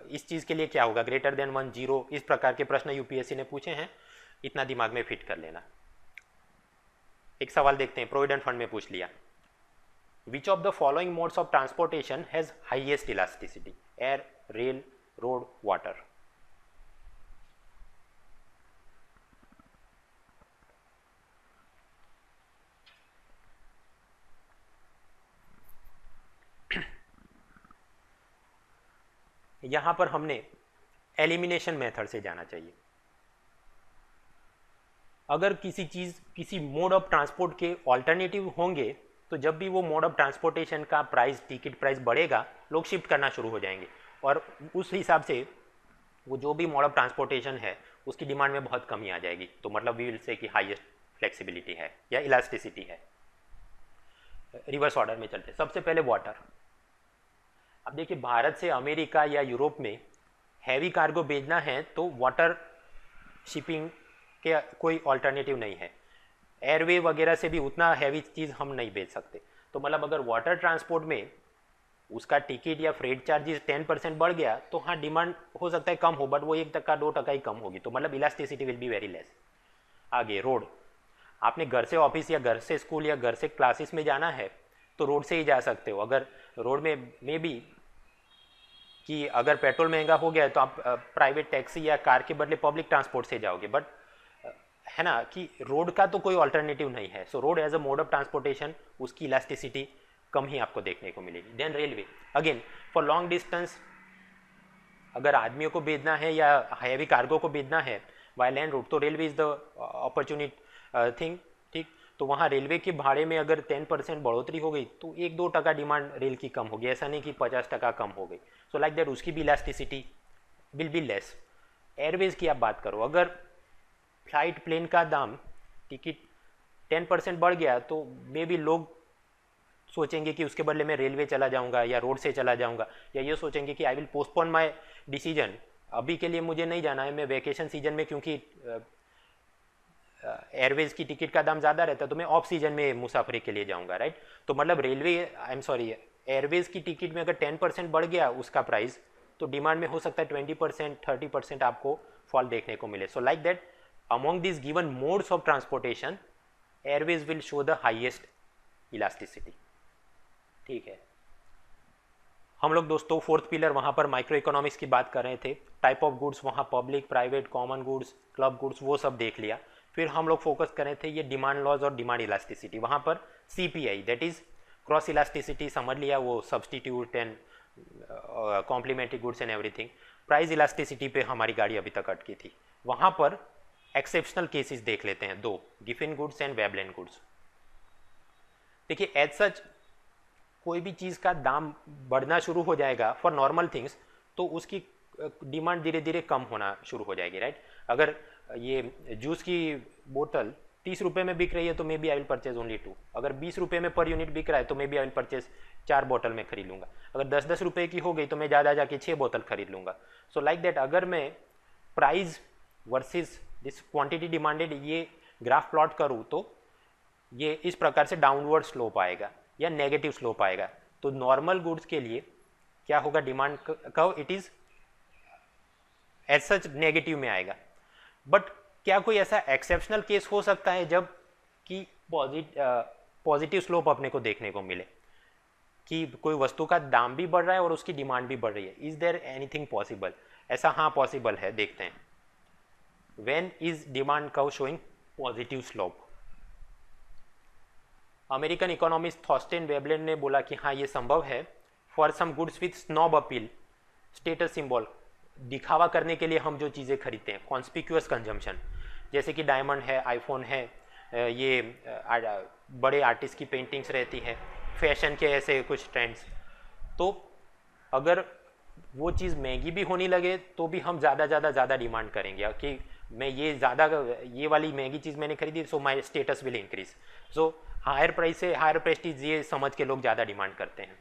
इस चीज़ के लिए क्या होगा, ग्रेटर देन 1 0, इस प्रकार के प्रश्न यूपीएससी ने पूछे हैं, इतना दिमाग में फिट कर लेना। एक सवाल देखते हैं, प्रोविडेंट फंड में पूछ लिया, which of the following modes of transportation has highest elasticity, air, rail, road, water. यहां पर हमने एलिमिनेशन मेथड से जाना चाहिए। अगर किसी चीज किसी मोड ऑफ ट्रांसपोर्ट के ऑल्टरनेटिव होंगे तो जब भी वो मोड ऑफ ट्रांसपोर्टेशन का प्राइस, टिकट प्राइस बढ़ेगा, लोग शिफ्ट करना शुरू हो जाएंगे, और उस हिसाब से वो जो भी मोड ऑफ ट्रांसपोर्टेशन है उसकी डिमांड में बहुत कमी आ जाएगी। तो मतलब वी विल से कि हाईएस्ट फ्लेक्सिबिलिटी है या इलास्टिसिटी है। रिवर्स ऑर्डर में चलते, सबसे पहले वाटर। अब देखिए, भारत से अमेरिका या यूरोप में हैवी कार्गो भेजना है तो वाटर शिपिंग के कोई ऑल्टरनेटिव नहीं है। एयरवे वगैरह से भी उतना हैवी चीज़ हम नहीं भेज सकते। तो मतलब अगर वाटर ट्रांसपोर्ट में उसका टिकट या फ्रेट चार्जेस 10% बढ़ गया तो हाँ, डिमांड हो सकता है कम हो, बट वो 1% 2% ही कम होगी, तो मतलब elasticity will be very less. आगे रोड, आपने घर से ऑफिस या घर से स्कूल या घर से क्लासेस में जाना है तो रोड से ही जा सकते हो। अगर रोड में भी कि अगर पेट्रोल महंगा हो गया है तो आप प्राइवेट टैक्सी या कार के बदले पब्लिक ट्रांसपोर्ट से जाओगे, बट है ना कि रोड का तो कोई ऑल्टरनेटिव नहीं है। So road as a mode of transportation, उसकी इलास्टिसिटी कम ही आपको देखने को मिलेगी। Then railway, again for long distance, अगर आदमियों को भेजना है या हैवी कार्गो को भेजना है बाय लैंड रूट, तो railway is the opportunity thing, ठीक। तो वहाँ रेलवे के भाड़े में अगर 10% बढ़ोतरी हो गई तो 1-2% डिमांड रेल की कम होगी, ऐसा नहीं कि 50% कम हो गई। सो लाइक दैट उसकी भी elasticity will be less. Airways की आप बात करो, अगर फ्लाइट प्लेन का दाम टिकट 10% बढ़ गया तो मे बी लोग सोचेंगे कि उसके बदले मैं रेलवे चला जाऊंगा या रोड से चला जाऊंगा, या ये सोचेंगे कि I will postpone my decision, अभी के लिए मुझे नहीं जाना है, मैं वेकेशन सीजन में, क्योंकि एयरवेज की टिकट का दाम ज़्यादा रहता है तो मैं ऑफ सीजन में मुसाफरी के लिए जाऊंगा, राइट। तो मतलब railway, I am sorry, Airways की टिकट में अगर 10% बढ़ गया उसका प्राइस तो डिमांड में हो सकता है 20% 30% आपको फॉल देखने को मिले। So like that among this given modes of transportation Airways will show the highest elasticity, ठीक है। हम लोग दोस्तों फोर्थ पिलर वहाँ पर माइक्रो इकोनॉमिक्स की बात कर रहे थे, टाइप ऑफ गुड्स वहाँ public, private, common goods, club goods, वो सब देख लिया। फिर हम लोग फोकस कर रहे थे ये डिमांड लॉज और डिमांड इलास्टिसिटी। वहाँ पर CPI that is cross elasticity समझ लिया, वो substitute and complementary goods and everything. Price elasticity पे हमारी गाड़ी अभी तक अटकी थी। वहाँ पर एक्सेप्शनल केसेस देख लेते हैं, 2, Giffen goods and Veblen goods. देखिए, एज सच कोई भी चीज़ का दाम बढ़ना शुरू हो जाएगा फॉर नॉर्मल थिंग्स तो उसकी डिमांड धीरे धीरे कम होना शुरू हो जाएगी, राइट। अगर ये जूस की बोतल 30 रुपये में बिक रही है तो may be I will purchase only 2। अगर 20 रुपये में पर यूनिट बिक रहा है तो may be I will purchase 4 बोतल में खरीद लूँगा। अगर 10-10 रुपये की हो गई तो मैं ज़्यादा जाके 6 बोतल खरीद लूँगा। सो लाइक दैट अगर मैं price versus this quantity demanded ये ग्राफ प्लॉट करूँ तो ये इस प्रकार से डाउनवर्ड स्लोप आएगा या नेगेटिव स्लोप आएगा। तो नॉर्मल गुड्स के लिए क्या होगा, demand curve it is as such negative में आएगा। बट क्या कोई ऐसा एक्सेप्शनल केस हो सकता है जब कि पॉजिटिव स्लोप अपने को देखने को मिले कि कोई वस्तु का दाम भी बढ़ रहा है और उसकी डिमांड भी बढ़ रही है? Is there anything possible? ऐसा हाँ पॉसिबल है, देखते हैं। When is demand curve showing positive slope? American economist Thorstein Veblen ने बोला कि हाँ ये संभव है for some goods with snob appeal, status symbol, दिखावा करने के लिए हम जो चीज़ें खरीदते हैं, कॉन्स्पिक्यूअस कंजम्पशन। जैसे कि डायमंड है, आईफोन है, ये बड़े आर्टिस्ट की पेंटिंग्स रहती है, फैशन के ऐसे कुछ ट्रेंड्स। तो अगर वो चीज़ महंगी भी होने लगे तो भी हम ज़्यादा डिमांड करेंगे कि मैं ये वाली महंगी चीज़ मैंने खरीदी, so my status will increase. So higher price से हायर प्रेस्टीज ये समझ के लोग ज़्यादा डिमांड करते हैं।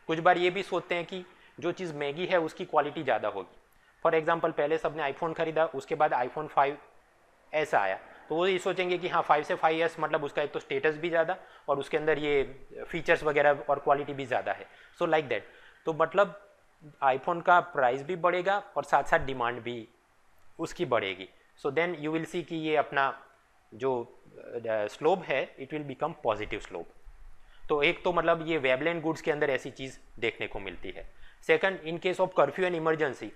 कुछ बार ये भी सोचते हैं कि जो चीज़ महंगी है उसकी क्वालिटी ज़्यादा होगी। फॉर एग्जाम्पल, पहले सबने आईफोन खरीदा, उसके बाद आईफोन 5S आया, तो वो ये सोचेंगे कि हाँ 5 से 5S मतलब उसका एक तो स्टेटस भी ज़्यादा और उसके अंदर ये फीचर्स वगैरह और क्वालिटी भी ज़्यादा है। So like that. तो मतलब आईफोन का प्राइस भी बढ़ेगा और साथ साथ डिमांड भी उसकी बढ़ेगी। So then you will see कि ये अपना जो स्लोप है it will become positive slope. तो एक तो मतलब ये वेबलैंड गुड्स के अंदर ऐसी चीज़ देखने को मिलती है। Second, in case of curfew and emergency,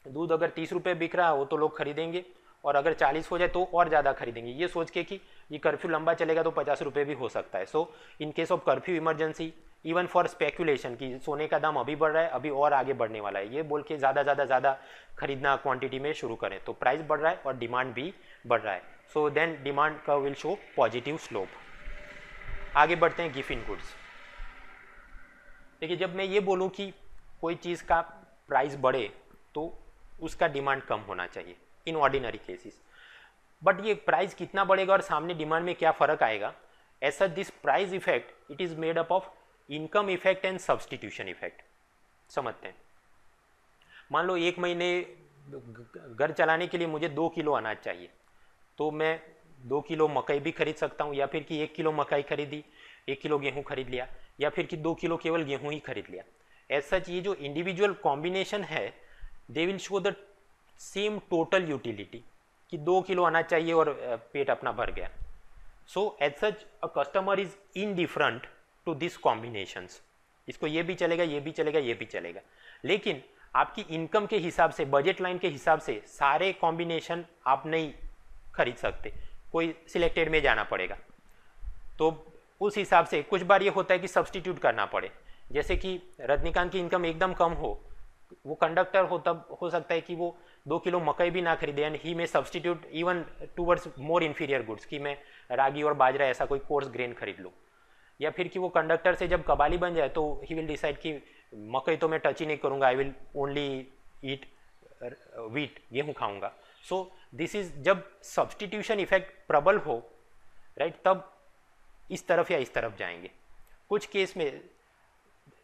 दूध अगर 30 रुपये बिक रहा हो तो लोग खरीदेंगे, और अगर 40 हो जाए तो और ज़्यादा खरीदेंगे, ये सोच के कि ये कर्फ्यू लंबा चलेगा तो 50 रुपये भी हो सकता है। So in case of curfew emergency, even for speculation कि सोने का दाम अभी बढ़ रहा है, अभी और आगे बढ़ने वाला है, ये बोल के ज़्यादा खरीदना क्वांटिटी में शुरू करें तो प्राइस बढ़ रहा है और डिमांड भी बढ़ रहा है। सो देन डिमांड का विल शो पॉजिटिव स्लोप। आगे बढ़ते हैं गिफ्ट इन गुड्स। देखिए, जब मैं ये बोलूँ कि कोई चीज़ का प्राइस बढ़े तो उसका डिमांड कम होना चाहिए इन ऑर्डिनरी केसेस, बट ये प्राइस कितना बढ़ेगा और सामने डिमांड में क्या फ़र्क आएगा, ऐसा this price effect it is made up of income effect and substitution effect. समझते हैं, मान लो 1 महीने घर चलाने के लिए मुझे 2 किलो अनाज चाहिए, तो मैं 2 किलो मकई भी खरीद सकता हूँ, या फिर कि 1 किलो मकई खरीदी, 1 किलो गेहूँ खरीद लिया, या फिर कि 2 किलो केवल गेहूँ ही खरीद लिया। ऐसा ये जो इंडिविजुअल कॉम्बिनेशन है they will show the same total utility कि 2 किलो अनाज चाहिए और पेट अपना भर गया। So as such a customer is indifferent to this combinations, इसको ये भी चलेगा, ये भी चलेगा, ये भी चलेगा, लेकिन आपकी इनकम के हिसाब से, बजट लाइन के हिसाब से सारे कॉम्बिनेशन आप नहीं खरीद सकते, कोई सिलेक्टेड में जाना पड़ेगा। तो उस हिसाब से कुछ बार ये होता है कि सब्सटीट्यूट करना पड़े, जैसे कि रजनीकांत की इनकम एकदम कम हो, वो कंडक्टर हो, तब हो सकता है कि वो 2 किलो मकई भी ना खरीदे, एंड ही में सब्सटीट्यूट इवन टूवर्ड्स मोर इन्फीरियर गुड्स कि मैं रागी और बाजरा ऐसा कोई कोर्स ग्रेन खरीद लूँ, या फिर कि वो कंडक्टर से जब कबाली बन जाए तो ही विल डिसाइड कि मकई तो मैं टच ही नहीं करूँगा, आई विल ओनली ईट वीट, गेहूँ खाऊंगा। सो दिस इज जब सब्सटीट्यूशन इफेक्ट प्रबल हो, राइट, तब इस तरफ या इस तरफ जाएंगे। कुछ केस में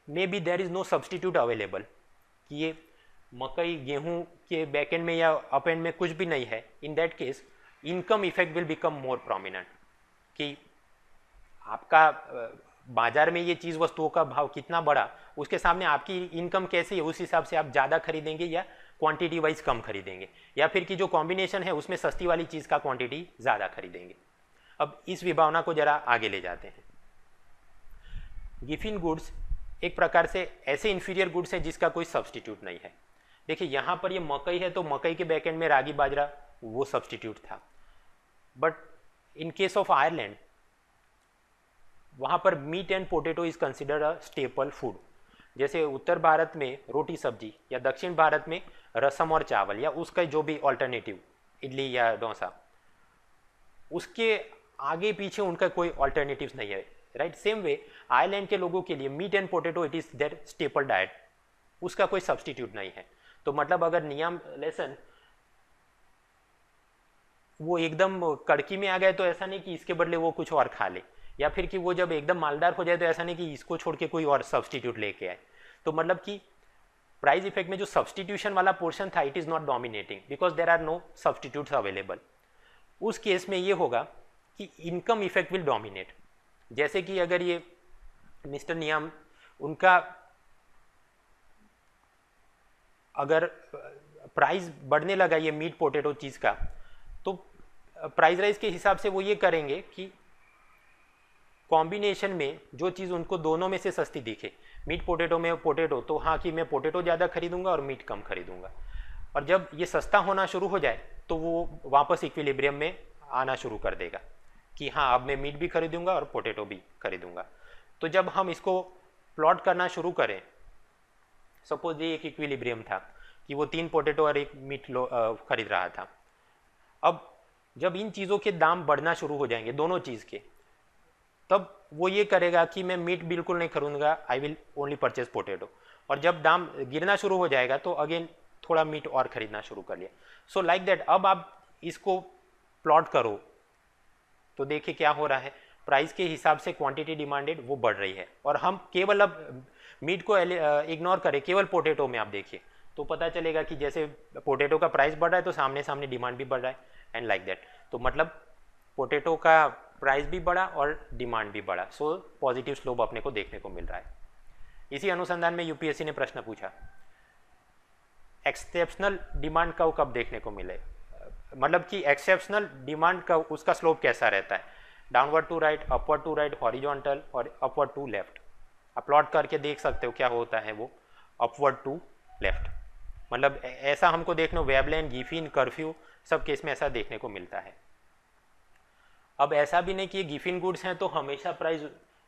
may be there is no substitute available कि ये मकई गेहूं के बैक एंड में या अप एंड में कुछ भी नहीं है, इन that case income effect will become more prominent कि आपका बाजार में ये चीज़ वस्तुओं का भाव कितना बढ़ा, उसके सामने आपकी इनकम कैसी है, उस हिसाब से आप ज़्यादा खरीदेंगे या क्वांटिटी वाइज कम खरीदेंगे, या फिर कि जो कॉम्बिनेशन है उसमें सस्ती वाली चीज़ का क्वांटिटी ज़्यादा खरीदेंगे। अब इस विभावना को जरा आगे ले जाते हैं। गिफ्ट इन गुड्स एक प्रकार से ऐसे इंफीरियर गुड्स है जिसका कोई सब्सटीट्यूट नहीं है। देखिए, यहाँ पर ये मकई है तो मकई के बैकएंड में रागी बाजरा वो सब्सटीट्यूट था, but in case of Ireland वहाँ पर meat and potato is considered a staple food. जैसे उत्तर भारत में रोटी सब्जी या दक्षिण भारत में रसम और चावल या उसका जो भी ऑल्टरनेटिव इडली या डोसा, उसके आगे पीछे उनका कोई ऑल्टरनेटिव्स नहीं है, राइट। सेम वे आयरलैंड के लोगों के लिए meat and potato it is their staple diet, उसका कोई सब्सटीट्यूट नहीं है। तो मतलब अगर नियम लेसन वो एकदम कड़की में आ गए तो ऐसा नहीं कि इसके बदले वो कुछ और खा ले, या फिर कि वो जब एकदम मालदार हो जाए तो ऐसा नहीं कि इसको छोड़ के कोई और सब्सटीट्यूट लेके आए। तो मतलब कि प्राइस इफेक्ट में जो सब्सटीट्यूशन वाला पोर्शन था it is not dominating because there are no substitutes available. उस केस में ये होगा कि इनकम इफेक्ट विल डोमिनेट। जैसे कि अगर ये मिस्टर नियम उनका अगर प्राइस बढ़ने लगा ये मीट पोटैटो चीज़ का, तो प्राइस राइज के हिसाब से वो ये करेंगे कि कॉम्बिनेशन में जो चीज़ उनको दोनों में से सस्ती दिखे, मीट पोटैटो में पोटैटो, तो हाँ कि मैं पोटैटो ज़्यादा खरीदूंगा और मीट कम खरीदूंगा। और जब ये सस्ता होना शुरू हो जाए तो वो वापस इक्विलिब्रियम में आना शुरू कर देगा कि हाँ अब मैं मीट भी खरीदूंगा और पोटैटो भी खरीदूंगा। तो जब हम इसको प्लॉट करना शुरू करें, सपोज ये एक इक्विलिब्रियम था कि वो 3 पोटैटो और 1 मीट खरीद रहा था। अब जब इन चीज़ों के दाम बढ़ना शुरू हो जाएंगे दोनों चीज़ के, तब वो ये करेगा कि मैं मीट बिल्कुल नहीं खरीदूंगा, I will only purchase potato. और जब दाम गिरना शुरू हो जाएगा तो अगेन थोड़ा मीट और खरीदना शुरू कर लिया। सो लाइक दैट अब आप इसको प्लॉट करो तो देखिए क्या हो रहा है, प्राइस के हिसाब से क्वांटिटी डिमांडेड वो बढ़ रही है। और हम केवल अब मीट को इग्नोर करें, केवल पोटैटो में आप देखिए तो पता चलेगा कि जैसे पोटैटो का प्राइस बढ़ रहा है तो सामने सामने डिमांड भी बढ़ रहा है, एंड लाइक दैट। तो मतलब पोटैटो का प्राइस भी बढ़ा और डिमांड भी बढ़ा। सो पॉजिटिव स्लोप अपने को देखने को मिल रहा है। इसी अनुसंधान में यूपीएससी ने प्रश्न पूछा, एक्सेप्शनल डिमांड कर्व कब देखने को मिले, मतलब कि एक्सेप्शनल डिमांड कर्व उसका स्लोप कैसा रहता है, downward to right, upward to right, horizontal और अपवर्ड टू लेफ्ट। आप प्लॉट करके देख सकते हो क्या होता है वो अपवर्ड टू लेफ्ट। मतलब ऐसा हमको देखना, वेवलेन, गिफिन, कर्फ्यू सब केस में ऐसा देखने को मिलता है। अब ऐसा भी नहीं कि ये गिफिन गुड्स हैं तो हमेशा प्राइस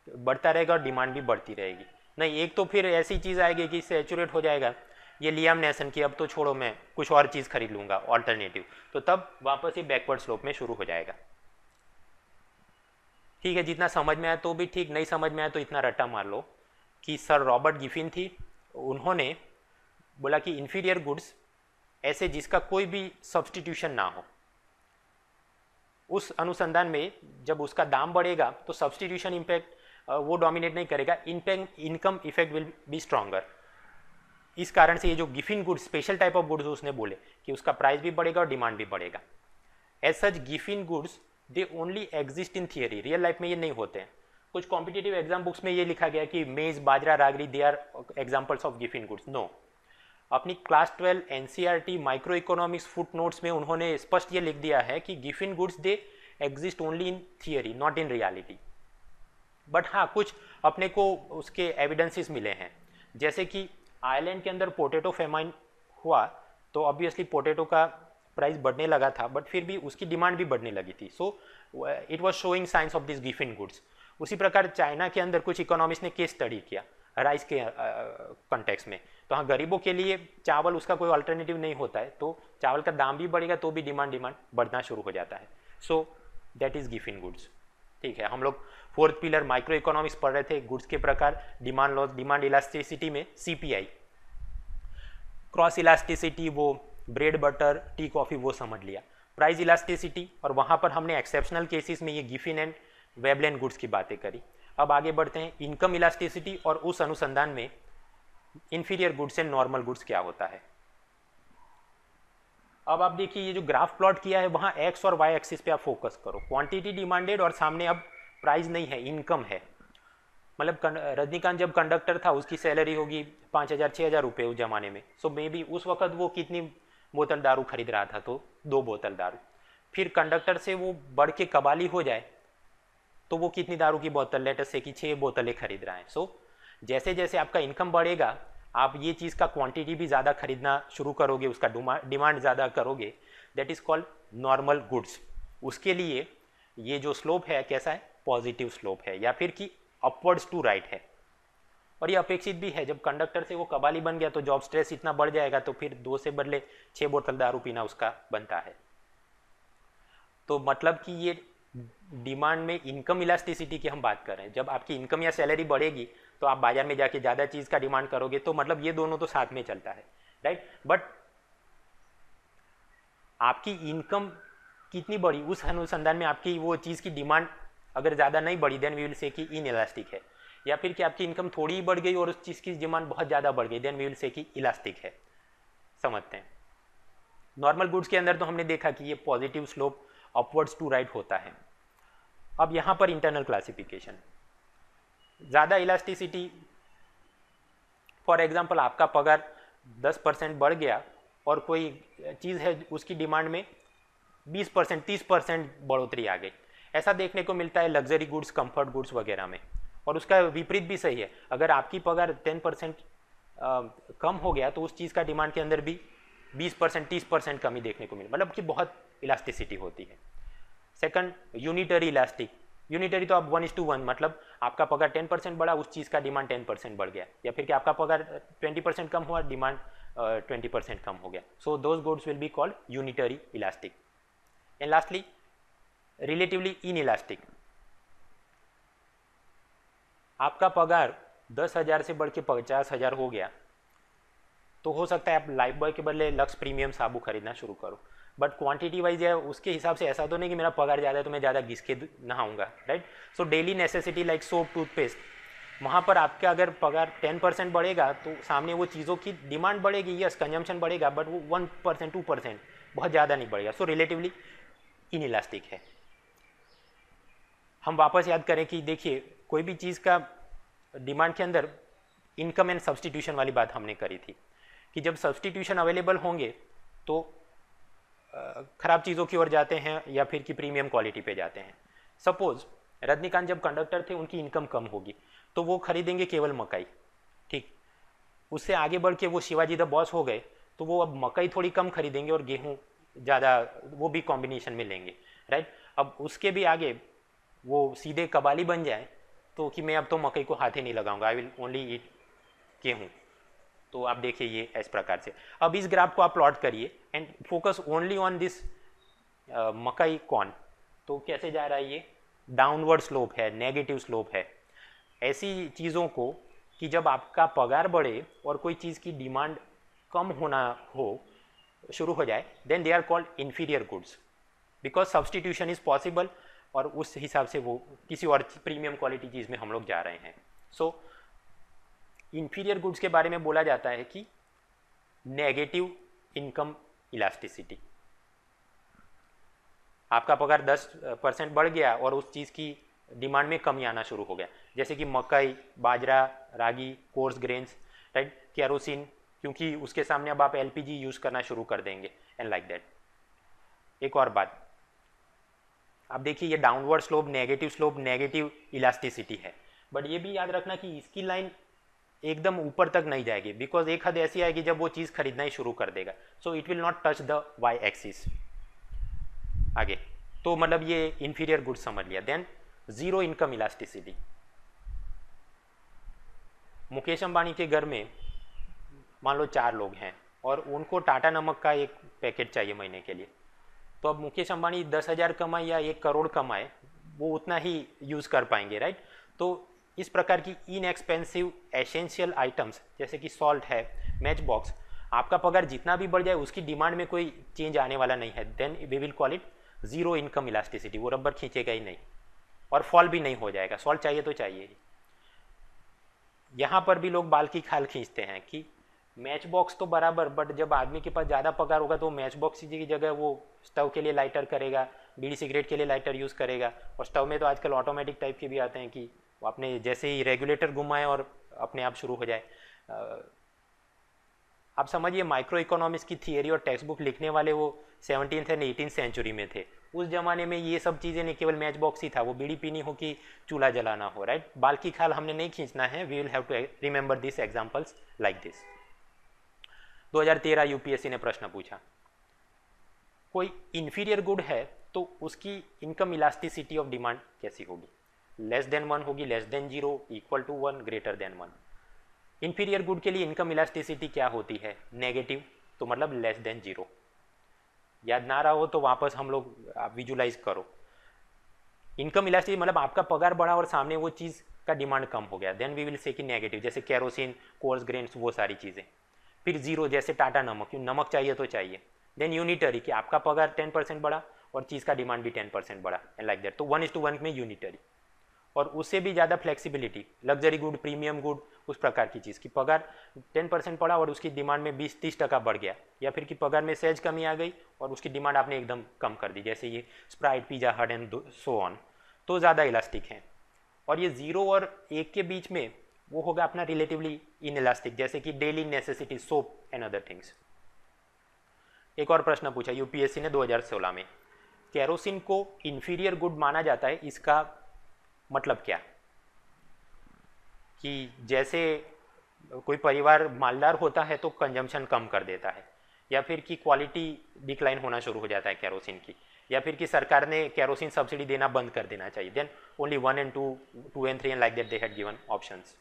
बढ़ता रहेगा और डिमांड भी बढ़ती रहेगी, नहीं। एक तो फिर ऐसी चीज़ आएगी कि सैचुरेट हो जाएगा, ये लियाम नेसन की अब तो छोड़ो मैं कुछ और चीज़ खरीद लूँगा ऑल्टरनेटिव, तो तब वापस ये बैकवर्ड स्लोप में शुरू हो जाएगा। ठीक है, जितना समझ में आया तो भी ठीक, नहीं समझ में आया तो इतना रट्टा मार लो कि सर रॉबर्ट गिफिन थी, उन्होंने बोला कि इंफीरियर गुड्स ऐसे जिसका कोई भी सब्सटीट्यूशन ना हो, उस अनुसंधान में जब उसका दाम बढ़ेगा तो सब्सटीट्यूशन इम्पैक्ट वो डोमिनेट नहीं करेगा, income effect will be stronger. इस कारण से ये जो Giffen goods, special type of goods उसने बोले कि उसका प्राइस भी बढ़ेगा और डिमांड भी बढ़ेगा। As such Giffen goods they only exist in theory, real life में ये नहीं होते हैं। कुछ कॉम्पिटिटिव एग्जाम बुक्स में ये लिखा गया कि मेज, बाजरा, रागरी they are examples of Giffen goods. No, अपनी class 12 NCERT micro economics footnotes में उन्होंने स्पष्ट ये लिख दिया है कि Giffen goods they exist only in theory not in reality. But हाँ, कुछ अपने को उसके एविडेंसेस मिले हैं, जैसे कि आयरलैंड के अंदर पोटैटो फेमाइन हुआ तो ऑब्वियसली पोटैटो का प्राइस बढ़ने लगा था, बट फिर भी उसकी डिमांड भी बढ़ने लगी थी। So it was showing science of this Giffen goods. उसी प्रकार चाइना के अंदर कुछ इकोनॉमिस्ट ने केस स्टडी किया राइस के कॉन्टेक्स्ट में, तो हाँ गरीबों के लिए चावल उसका कोई अल्टरनेटिव नहीं होता है, तो चावल का दाम भी बढ़ेगा तो भी डिमांड बढ़ना शुरू हो जाता है। So that is Giffen goods. ठीक है, हम लोग फोर्थ पिलर माइक्रो इकोनॉमिक्स पढ़ रहे थे, गुड्स के प्रकार, डिमांड लॉस, डिमांड इलास्टिसिटी में सीपीआई, क्रॉस इलास्टिसिटी वो ब्रेड बटर, टी, कॉफ़ी वो समझ लिया, प्राइस इलास्टिसिटी, और वहाँ पर हमने एक्सेप्शनल केसेस में ये गिफिन एंड वेबलेन गुड्स की बातें करी। अब आगे बढ़ते हैं इनकम इलास्टिसिटी, और उस अनुसंधान में inferior goods and normal goods क्या होता है। अब आप देखिए ये जो ग्राफ प्लॉट किया है वहाँ एक्स और वाई एक्सिस पे आप फोकस करो, क्वांटिटी डिमांडेड और सामने अब प्राइस नहीं है, इनकम है। मतलब रजनीकांत जब कंडक्टर था उसकी सैलरी होगी 5,000-6,000 रुपये उस जमाने में। सो मे बी उस वक्त वो कितनी बोतल दारू खरीद रहा था, तो 2 बोतल दारू। फिर कंडक्टर से वो बढ़ के कबाली हो जाए तो वो कितनी दारू की बोतल, लेटर से कि 6 बोतलें खरीद रहा है। सो जैसे जैसे आपका इनकम बढ़ेगा आप ये चीज़ का क्वांटिटी भी ज़्यादा खरीदना शुरू करोगे, उसका डिमांड ज़्यादा करोगे, that is called normal goods. उसके लिए ये जो स्लोप है कैसा है, पॉजिटिव स्लोप है, या फिर कि अपवर्ड्स टू राइट है। और ये अपेक्षित भी है, जब कंडक्टर से वो कबाली बन गया तो जॉब स्ट्रेस इतना बढ़ जाएगा तो फिर 2 से बदले 6 बोतल दारू पीना उसका बनता है। तो मतलब कि ये डिमांड में इनकम इलास्टिसिटी की हम बात कर रहे हैं, जब आपकी इनकम या सैलरी बढ़ेगी तो आप बाजार में जाके ज़्यादा चीज़ का डिमांड करोगे, तो मतलब ये दोनों तो साथ में चलता है, राइट। बट आपकी इनकम कितनी बढ़ी, उस अनुसंधान में आपकी वो चीज़ की डिमांड अगर ज़्यादा नहीं बढ़ी, देन वी विल से कि इन इलास्टिक है। या फिर कि आपकी इनकम थोड़ी ही बढ़ गई और उस चीज़ की डिमांड बहुत ज़्यादा बढ़ गई, देन वी विल से कि इलास्टिक है। समझते हैं। नॉर्मल गुड्स के अंदर तो हमने देखा कि ये positive slope upwards to right होता है। अब यहाँ पर इंटरनल क्लासिफिकेशन, ज़्यादा इलास्टिसिटी, फॉर एग्जांपल आपका पगार 10% बढ़ गया और कोई चीज़ है उसकी डिमांड में 20%, 30% बढ़ोतरी आ गई। ऐसा देखने को मिलता है लग्जरी गुड्स, कंफर्ट गुड्स वगैरह में। और उसका विपरीत भी सही है, अगर आपकी पगार 10% कम हो गया तो उस चीज़ का डिमांड के अंदर भी 20%, 30% कमी देखने को मिली, मतलब कि बहुत इलास्टिसिटी होती है। Second, unitary elastic. यूनिटरी तो अब 1:1, मतलब आपका पगार 10% बढ़ा, उस चीज़ का डिमांड 10% बढ़ गया, या फिर कि आपका पगार 20% कम हुआ, डिमांड 20% कम हो गया। So those goods will be called unitary elastic. And lastly relatively inelastic. आपका पगार 10,000 से बढ़ के 50,000 हो गया तो हो सकता है आप लाइफ बॉय के बदले लक्स प्रीमियम साबु खरीदना शुरू करो, बट क्वांटिटी वाइज है उसके हिसाब से ऐसा तो नहीं कि मेरा पगार ज़्यादा है तो मैं ज़्यादा घिस के नहाऊंगा, right. So daily necessity like soap, toothpaste, वहाँ पर आपका अगर पगार 10% बढ़ेगा तो सामने वो चीज़ों की डिमांड बढ़ेगी, यस कंजम्पशन बढ़ेगा, बट वो 1% 2% बहुत ज़्यादा नहीं बढ़ेगा। सो रिलेटिवली इनइलास्टिक है। हम वापस याद करें कि देखिए कोई भी चीज़ का डिमांड के अंदर इनकम एंड सब्सटीट्यूशन वाली बात हमने करी थी कि जब सब्सटीट्यूशन अवेलेबल होंगे तो ख़राब चीज़ों की ओर जाते हैं या फिर कि प्रीमियम क्वालिटी पे जाते हैं। सपोज रजनीकांत जब कंडक्टर थे उनकी इनकम कम होगी तो वो खरीदेंगे केवल मकई, ठीक। उससे आगे बढ़ के वो शिवाजी द बॉस हो गए तो वो अब मकई थोड़ी कम खरीदेंगे और गेहूँ ज़्यादा, वो भी कॉम्बिनेशन में लेंगे, राइट। अब उसके भी आगे वो सीधे कबाली बन जाए तो कि मैं अब तो मकई को हाथ ही नहीं लगाऊंगा, आई विल ओनली ईट गेहूँ। तो आप देखिए ये इस प्रकार से। अब इस ग्राफ को आप प्लॉट करिए and focus only on this मकई कॉर्न। तो कैसे जा रहा है ये, डाउनवर्ड स्लोप है, नेगेटिव स्लोप है। ऐसी चीज़ों को कि जब आपका पगार बढ़े और कोई चीज़ की डिमांड कम होना हो शुरू हो जाए then they are called inferior goods because substitution is possible, और उस हिसाब से वो किसी और प्रीमियम क्वालिटी चीज़ में हम लोग जा रहे हैं। सो इन्फीरियर गुड्स के बारे में बोला जाता है कि नेगेटिव इनकम इलास्टिसिटी। आपका पगार 10% बढ़ गया और उस चीज़ की डिमांड में कमी आना शुरू हो गया, जैसे कि मकई, बाजरा, रागी, कोर्स ग्रेन्स, राइट, केरोसिन, क्योंकि उसके सामने अब आप एलपीजी यूज़ करना शुरू कर देंगे एंड लाइक दैट। एक और बात, अब देखिए ये डाउनवर्ड स्लोप, नेगेटिव इलास्टिसिटी है, बट ये भी याद रखना कि इसकी लाइन एकदम ऊपर तक नहीं जाएगी बिकॉज एक हद ऐसी आएगी जब वो चीज़ खरीदना ही शुरू कर देगा। So it will not touch the Y axis. आगे तो मतलब ये इंफीरियर गुड्स समझ लिया। Then zero income elasticity. Mukesh Ambani के घर में मान लो 4 लोग हैं और उनको टाटा नमक का एक पैकेट चाहिए महीने के लिए, तो अब मुकेश अंबानी 10,000 कमाए या 1 करोड़ कमाए वो उतना ही यूज़ कर पाएंगे, राइट। तो इस प्रकार की इनएक्सपेंसिव एसेंशियल आइटम्स जैसे कि सॉल्ट है, मैच बॉक्स, आपका पगार जितना भी बढ़ जाए उसकी डिमांड में कोई चेंज आने वाला नहीं है, then we will call it zero income elasticity. वो रबर खींचेगा ही नहीं और फॉल भी नहीं हो जाएगा। सॉल्ट चाहिए तो चाहिए ही। यहाँ पर भी लोग बाल की खाल खींचते हैं कि मैच बॉक्स तो बराबर, बट जब आदमी के पास ज़्यादा पगार होगा तो मैच बॉक्स की जगह वो स्टव के लिए लाइटर करेगा, बीड़ी सिगरेट के लिए लाइटर यूज़ करेगा। और स्टव में तो आजकल ऑटोमेटिक टाइप के भी आते हैं कि आपने जैसे ही रेगुलेटर घुमाए और अपने आप शुरू हो जाए। आप समझिए माइक्रो इकोनॉमिक्स की थियरी और टेक्स्ट बुक लिखने वाले वो 17th एंड 18th सेंचुरी में थे। उस जमाने में ये सब चीज़ें नहीं, केवल मैच बॉक्स ही था, वो बीड़ी पीनी हो कि चूल्हा जलाना हो, राइट। बाल की खाल हमने नहीं खींचना है, we will have to remember this examples like this. 2013 UPSC ने प्रश्न पूछा, कोई इन्फीरियर गुड है तो उसकी इनकम इलास्टिसिटी ऑफ डिमांड कैसी होगी? लेस देन 1 होगी, less than 0, equal to 1, greater than 1। Inferior good के लिए इनकम इलास्टिसिटी क्या होती है? नेगेटिव, तो मतलब लेस देन 0। याद ना रहा हो तो वापस हम लोग विजुलाइज करो। इनकम इलास्टिसिटी मतलब आपका पगार बढ़ा और सामने वो चीज़ का डिमांड कम हो गया, देन वी विल से कि नेगेटिव, जैसे केरोसिन, कोर्स ग्रेन्स, वो सारी चीज़ें। फिर 0 जैसे टाटा नमक, क्यों नमक चाहिए तो चाहिए। देन यूनिटरी कि आपका पगार 10% बढ़ा और चीज़ का डिमांड भी 10% बढ़ा एंड लाइक दैट, तो 1:1 में यूनिटरी। और उससे भी ज़्यादा flexibility, luxury good, premium good, उस प्रकार की चीज़ की पगार 10% पड़ा और उसकी डिमांड में 20-30% बढ़ गया, या फिर कि पगार में सहज कमी आ गई और उसकी डिमांड आपने एकदम कम कर दी, जैसे ये स्प्राइट, पिज़्ज़ा हट एंड सो ऑन, तो ज़्यादा इलास्टिक हैं। और ये 0 और 1 के बीच में वो होगा अपना रिलेटिवली इनइलास्टिक, जैसे कि daily necessity, soap and other things. एक और प्रश्न पूछा यूपीएससी ने 2016 में, केरोसिन को इन्फीरियर गुड माना जाता है, इसका मतलब क्या? कि जैसे कोई परिवार मालदार होता है तो कंजम्पशन कम कर देता है, या फिर कि क्वालिटी डिक्लाइन होना शुरू हो जाता है केरोसिन की, या फिर कि सरकार ने केरोसिन सब्सिडी देना बंद कर देना चाहिए। Then only 1 and 2, 2 and 3 and like that they had given options.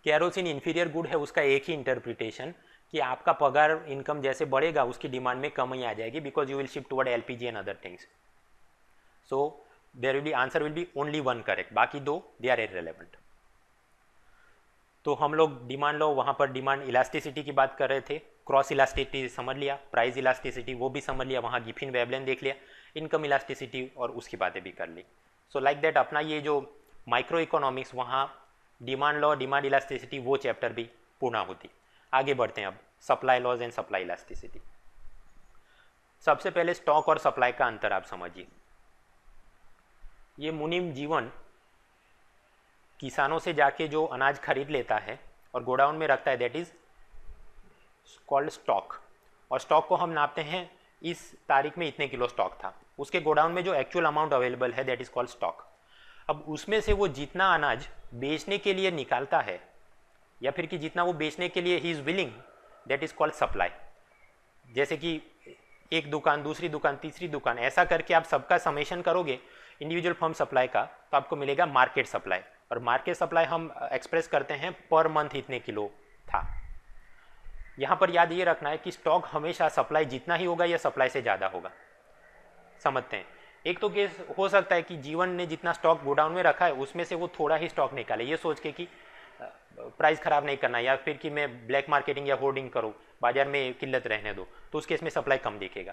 Kerosene inferior good है, उसका एक ही इंटरप्रिटेशन कि आपका पगार इनकम जैसे बढ़ेगा उसकी डिमांड में कमी आ जाएगी, because you will shift toward LPG and other things. So there will be answer will be only one correct, बाकी दो दे आर इररिलेवेंट. तो हम लोग डिमांड लो वहाँ पर डिमांड इलास्टिसिटी की बात कर रहे थे, क्रॉस इलास्टिसिटी समझ लिया, प्राइस इलास्टिसिटी वो भी समझ लिया, वहाँ गिफिन वेवलेन देख लिया, इनकम इलास्टिसिटी और उसकी बातें भी कर ली. सो लाइक दैट अपना ये जो माइक्रो इकोनॉमिक्स वहाँ डिमांड लॉ डिमांड इलास्टिसिटी वो चैप्टर भी पूर्ण होती. आगे बढ़ते हैं अब supply laws and supply elasticity. सबसे पहले स्टॉक और सप्लाई का अंतर आप समझिए. ये मुनीम जीवन किसानों से जाके जो अनाज खरीद लेता है और गोडाउन में रखता है, दैट इज कॉल्ड स्टॉक. और स्टॉक को हम नापते हैं इस तारीख में इतने किलो स्टॉक था, उसके गोडाउन में जो एक्चुअल अमाउंट अवेलेबल है दैट इज कॉल्ड स्टॉक. अब उसमें से वो जितना अनाज बेचने के लिए निकालता है या फिर कि जितना वो बेचने के लिए he is willing, that is called supply. जैसे कि एक दुकान, दूसरी दुकान, तीसरी दुकान, ऐसा करके आप सबका समेशन करोगे इंडिविजुअल फर्म सप्लाई का, तो आपको मिलेगा मार्केट सप्लाई. और मार्केट सप्लाई हम एक्सप्रेस करते हैं पर मंथ इतने किलो था. यहाँ पर याद ये रखना है कि स्टॉक हमेशा सप्लाई जितना ही होगा या सप्लाई से ज़्यादा होगा. समझते हैं. एक तो केस हो सकता है कि जीवन ने जितना स्टॉक गोडाउन में रखा है उसमें से वो थोड़ा ही स्टॉक निकाले, ये सोच के कि प्राइस खराब नहीं करना, या फिर कि मैं ब्लैक मार्केटिंग या होर्डिंग करूँ, बाजार में किल्लत रहने दो, तो उस केस में सप्लाई कम दिखेगा.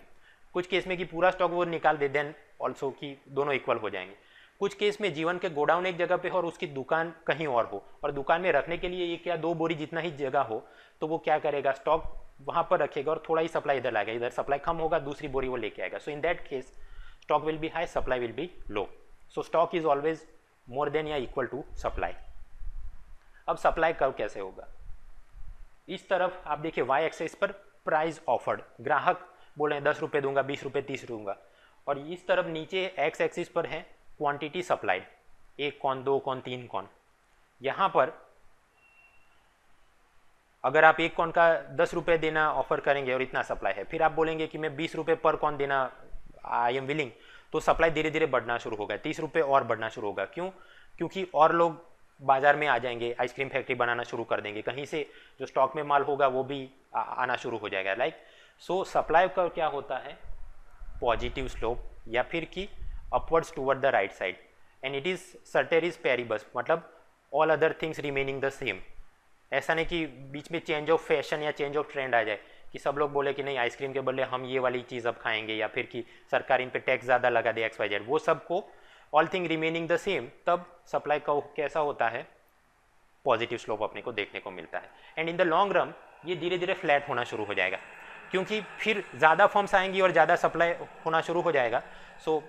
कुछ केस में कि पूरा स्टॉक वो निकाल दे, देन ऑल्सो कि दोनों इक्वल हो जाएंगे. कुछ केस में जीवन के गोडाउन एक जगह पे हो और उसकी दुकान कहीं और हो, और दुकान में रखने के लिए एक या दो बोरी जितना ही जगह हो, तो वो क्या करेगा, स्टॉक वहाँ पर रखेगा और थोड़ा ही सप्लाई इधर लाएगा, इधर सप्लाई कम होगा, दूसरी बोरी वो लेके आएगा. So in that case stock will be high, supply will be low. So stock is always more than या इक्वल टू सप्लाई. अब सप्लाई कर्व कैसे होगा, इस तरफ आप देखिए वाई एक्सिस पर प्राइस ऑफर्ड, ग्राहक बोल रहे हैं 10 रुपये दूंगा, 20 रुपये, 30 दूंगा, और इस तरफ नीचे एक्स एक्सिस पर है क्वांटिटी सप्लाइड, 1 कौन, 2 कौन, 3 कौन. यहाँ पर अगर आप 1 कौन का 10 रुपये देना ऑफर करेंगे और इतना सप्लाई है, फिर आप बोलेंगे कि मैं 20 रुपये पर कौन देना आई एम विलिंग, तो सप्लाई धीरे धीरे बढ़ना शुरू होगा, 30 रुपये और बढ़ना शुरू होगा. क्यों? क्योंकि और लोग बाजार में आ जाएंगे, आइसक्रीम फैक्ट्री बनाना शुरू कर देंगे, कहीं से जो स्टॉक में माल होगा वो भी आना शुरू हो जाएगा. लाइक सो सप्लाई का क्या होता है, पॉजिटिव स्लोप या फिर कि upwards toward the right side, and it is ceteris paribus, मतलब all other things remaining the same. ऐसा नहीं कि बीच में चेंज ऑफ फैशन या चेंज ऑफ ट्रेंड आ जाए कि सब लोग बोले कि नहीं आइसक्रीम के बदले हम ये वाली चीज़ अब खाएंगे, या फिर कि सरकार इन पे टैक्स ज़्यादा लगा दे, एक्स वाई जेड, वो सबको all thing remaining the same, तब सप्लाई का कैसा होता है, पॉजिटिव स्लोप अपने को देखने को मिलता है. And in the long run ये धीरे धीरे फ्लैट होना शुरू हो जाएगा, क्योंकि फिर ज़्यादा फर्म्स आएंगी और ज़्यादा सप्लाई होना शुरू हो जाएगा. सो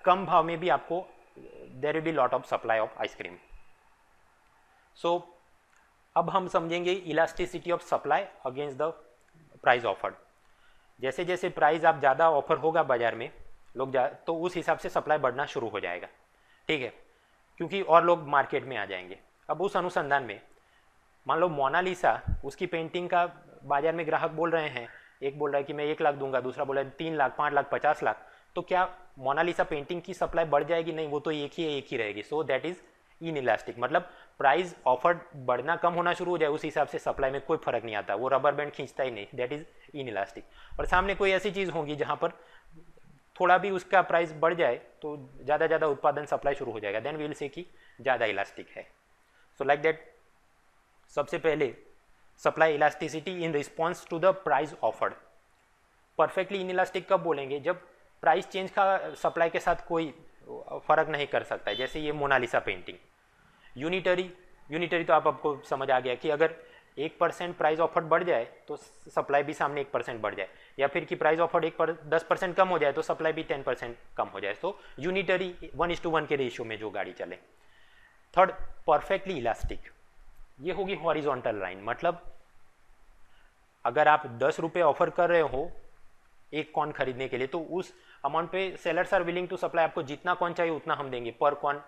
कम भाव में भी आपको there will be lot of supply of ice cream. So अब हम समझेंगे elasticity of supply against the price offered. जैसे जैसे प्राइस आप ज़्यादा ऑफर होगा बाजार में लोग तो उस हिसाब से सप्लाई बढ़ना शुरू हो जाएगा. ठीक है, क्योंकि और लोग मार्केट में आ जाएंगे. अब उस अनुसंधान में मान लो मोनालिसा, उसकी पेंटिंग का बाजार में ग्राहक बोल रहे हैं, एक बोल रहा है कि मैं 1 लाख दूंगा, दूसरा बोल रहा है 3 लाख, 5 लाख, 50 लाख, तो क्या मोनालिसा पेंटिंग की सप्लाई बढ़ जाएगी? नहीं, वो तो एक ही रहेगी. सो दैट इज इन इलास्टिक, मतलब प्राइस ऑफर बढ़ना कम होना शुरू हो जाए उस हिसाब से सप्लाई में कोई फर्क नहीं आता, वो रबर बैंड खींचता ही नहीं, दैट इज इन इलास्टिक. और सामने कोई ऐसी चीज़ होगी जहाँ पर थोड़ा भी उसका प्राइस बढ़ जाए तो ज़्यादा उत्पादन सप्लाई शुरू हो जाएगा, देन वी विल से कि ज़्यादा इलास्टिक है. सो लाइक दैट सबसे पहले supply elasticity in response to the price offered. Perfectly inelastic कब बोलेंगे? जब प्राइस चेंज का सप्लाई के साथ कोई फर्क नहीं कर सकता है. जैसे ये मोनालिसा पेंटिंग, यूनिटरी तो आपको समझ आ गया कि अगर 1% प्राइस ऑफर्ड बढ़ जाए तो सप्लाई भी सामने 1% बढ़ जाए, या फिर कि प्राइस ऑफर्ड 10% कम हो जाए तो सप्लाई भी 10% कम हो जाए. तो यूनिटरी 1:1 के रेशियो में जो गाड़ी चले. थर्ड, परफेक्टली इलास्टिक, ये होगी हॉरिजॉन्टल लाइन, मतलब अगर आप 10 रुपये ऑफर कर रहे हो 1 कॉर्न खरीदने के लिए, तो उस अमाउंट पे sellers are willing to supply, आपको जितना कॉर्न चाहिए उतना हम देंगे पर कॉर्न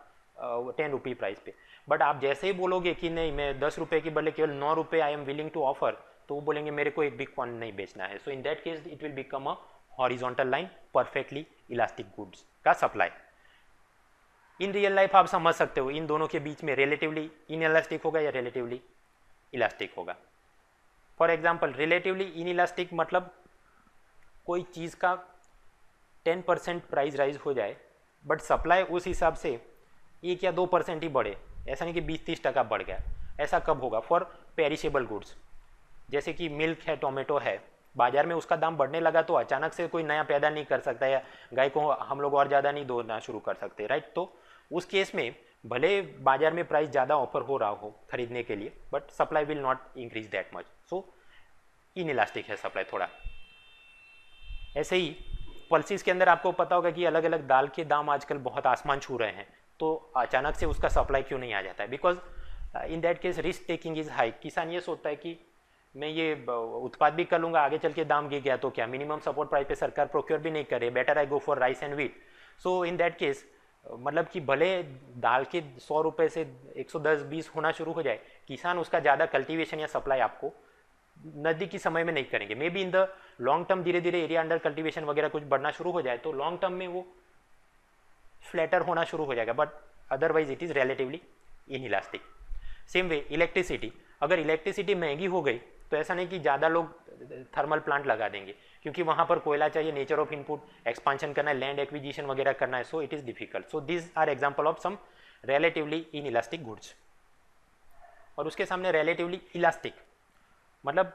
10 रुपये प्राइस पे. बट आप जैसे ही बोलोगे कि नहीं मैं 10 रुपये के बदले केवल 9 रुपये I am willing to offer, तो वो बोलेंगे मेरे को एक भी कॉर्न नहीं बेचना है. So in that case it will become a horizontal line, perfectly elastic goods का सप्लाई. इन रियल लाइफ आप समझ सकते हो इन दोनों के बीच में रिलेटिवली इनइलास्टिक होगा या रिलेटिवली इलास्टिक होगा। फॉर एग्जाम्पल रिलेटिवली इनइलास्टिक मतलब कोई चीज़ का 10% प्राइस राइज हो जाए बट सप्लाई उस हिसाब से 1 या 2% ही बढ़े, ऐसा नहीं कि 20-30% बढ़ गया। ऐसा कब होगा? फॉर पेरिशेबल गुड्स, जैसे कि मिल्क है, टोमेटो है, बाजार में उसका दाम बढ़ने लगा तो अचानक से कोई नया पैदा नहीं कर सकता या गाय को हम लोग और ज़्यादा नहीं दोना शुरू कर सकते, राइट। तो उस केस में भले बाजार में प्राइस ज़्यादा ऑफर हो रहा हो खरीदने के लिए but supply will not increase that much, so inelastic है सप्लाई थोड़ा। ऐसे ही पल्सिस के अंदर आपको पता होगा कि अलग अलग दाल के दाम आजकल बहुत आसमान छू रहे हैं, तो अचानक से उसका सप्लाई क्यों नहीं आ जाता है? Because in that case risk taking is high. किसान ये सोचता है कि मैं ये उत्पाद भी कर लूँगा, आगे चल के दाम गिर गया तो क्या, मिनिमम सपोर्ट प्राइस पे सरकार प्रोक्योर भी नहीं करे, better I go for rice and wheat. So in that case मतलब कि भले दाल के 100 रुपये से 110-120 होना शुरू हो जाए, किसान उसका ज़्यादा कल्टीवेशन या सप्लाई आपको नज़दीकी समय में नहीं करेंगे। May be in the long term धीरे धीरे एरिया अंडर कल्टीवेशन वगैरह कुछ बढ़ना शुरू हो जाए तो लॉन्ग टर्म में वो फ्लैटर होना शुरू हो जाएगा, but otherwise it is relatively inelastic. Same way electricity, अगर इलेक्ट्रिसिटी महंगी हो गई तो ऐसा नहीं कि ज़्यादा लोग थर्मल प्लांट लगा देंगे, क्योंकि वहाँ पर कोयला चाहिए, नेचर ऑफ इनपुट, एक्सपांशन करना है, लैंड एक्विजिशन वगैरह करना है, so it is difficult. So this are example of some relatively inelastic goods. और उसके सामने रिलेटिवली इलास्टिक मतलब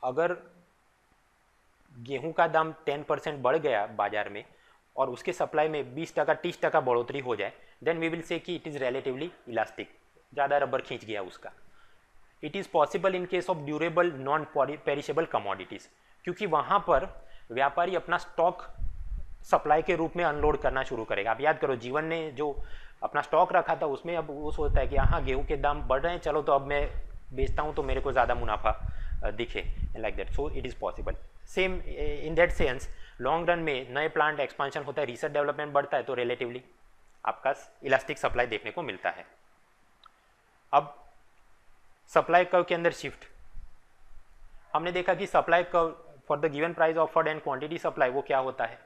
अगर गेहूं का दाम 10% बढ़ गया बाजार में और उसके सप्लाई में 20%-30% बढ़ोतरी हो जाए, देन वी विल से कि इट इज़ रिलेटिवली इलास्टिक, ज़्यादा रबर खींच गया उसका। It is possible in case of durable non perishable commodities, क्योंकि वहाँ पर व्यापारी अपना स्टॉक सप्लाई के रूप में अनलोड करना शुरू करेगा। आप याद करो जीवन ने जो अपना स्टॉक रखा था उसमें अब वो सोचता है कि हाँ गेहूँ के दाम बढ़ रहे हैं, चलो तो अब मैं बेचता हूँ तो मेरे को ज़्यादा मुनाफा दिखे, like that. So it is possible. Same in that sense long run में नए प्लांट एक्सपांशन होता है, रिसर्च डेवलपमेंट बढ़ता है, तो रिलेटिवली आपका इलास्टिक सप्लाई देखने को मिलता है। अब सप्लाई कर्व के अंदर शिफ्ट हमने देखा कि supply curve for the given price offered and quantity supply वो क्या होता है,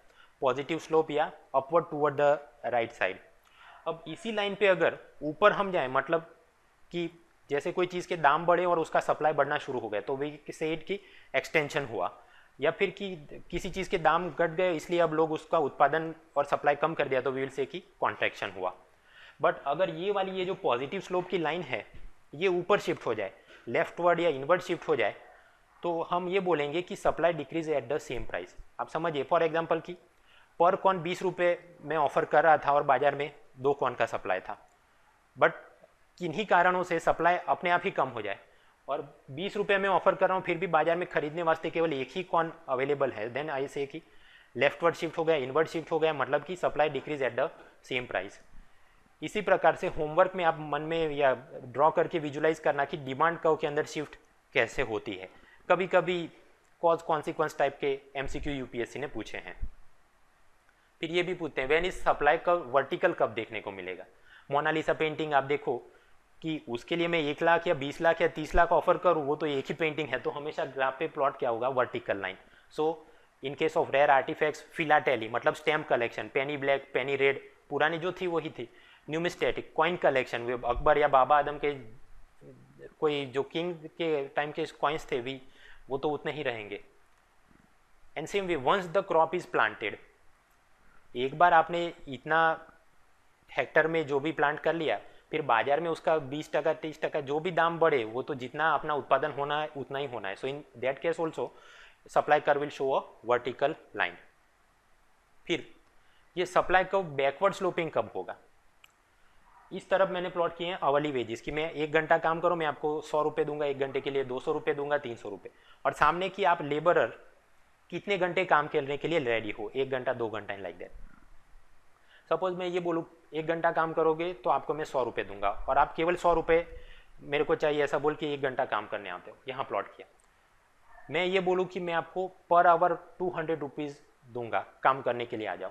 पॉजिटिव स्लोप या upward toward the right side. अब इसी लाइन पे अगर ऊपर हम जाएं, मतलब कि जैसे कोई चीज़ के दाम बढ़े और उसका सप्लाई बढ़ना शुरू हो गया तो वी से इट की एक्सटेंशन हुआ, या फिर कि किसी चीज़ के दाम घट गए इसलिए अब लोग उसका उत्पादन और सप्लाई कम कर दिया तो वी विल से कि कॉन्ट्रैक्शन हुआ। बट अगर ये वाली ये जो पॉजिटिव स्लोप की लाइन है ये ऊपर शिफ्ट हो जाए, लेफ्टवर्ड या इनवर्ड शिफ्ट हो जाए, तो हम ये बोलेंगे कि supply decrease at the same price. आप समझिए फॉर एग्जांपल कि पर कॉन 20 रुपये में ऑफर कर रहा था और बाजार में 2 कॉन का सप्लाई था, बट किन्हीं कारणों से सप्लाई अपने आप ही कम हो जाए और 20 रुपये में ऑफर कर रहा हूँ फिर भी बाजार में खरीदने वास्ते केवल एक ही कॉन अवेलेबल है, देन आई से कि लेफ्टवर्ड शिफ्ट हो गया, इनवर्ड शिफ्ट हो गया, मतलब कि supply decrease at the same price. इसी प्रकार से होमवर्क में आप मन में या ड्रॉ करके विजुलाइज करना कि डिमांड कर्व के अंदर शिफ्ट कैसे होती है। कभी कभी कॉज कॉन्सिक्वेंस टाइप के एमसीक्यू यूपीएससी ने पूछे हैं। फिर ये भी पूछते हैं when is supply curve vertical कब देखने को मिलेगा। मोनालिसा पेंटिंग आप देखो कि उसके लिए मैं 1 लाख या 20 लाख या 30 लाख ऑफर करूँ, वो तो एक ही पेंटिंग है, तो हमेशा ग्राफ पे प्लॉट क्या होगा, vertical line. So in case of rare artifacts philately मतलब stamp collection, penny black, penny red पुरानी जो थी वही थी, न्यूमिस्टेटिक कॉइन कलेक्शन, अकबर या बाबा आदम के कोई जो किंग के टाइम के कॉइन्स थे भी वो तो उतने ही रहेंगे। And same way once the crop is planted, एक बार आपने इतना हेक्टर में जो भी प्लांट कर लिया फिर बाजार में उसका 20% 30% जो भी दाम बढ़े वो तो जितना अपना उत्पादन होना है उतना ही होना है। So in that case also supply curve will show a vertical line. फिर ये सप्लाई कर्व बैकवर्ड स्लोपिंग कब होगा, इस तरफ मैंने प्लॉट किए हैं अवली वेजेस कि मैं 1 घंटा काम करूँ मैं आपको 100 रुपये दूंगा, 1 घंटे के लिए 200 रुपये दूंगा, 300 रुपये, और सामने कि आप लेबरर कितने घंटे काम करने के लिए रेडी हो, 1 घंटा 2 घंटा इन लाइक दैट। सपोज मैं ये बोलूँ 1 घंटा काम करोगे तो आपको मैं 100 रुपये दूंगा और आप केवल 100 रुपये मेरे को चाहिए ऐसा बोल के 1 घंटा काम करने आते हो, यहाँ प्लॉट किया। मैं ये बोलूँ कि मैं आपको पर आवर 200 रुपीज़ दूंगा काम करने के लिए आ जाओ,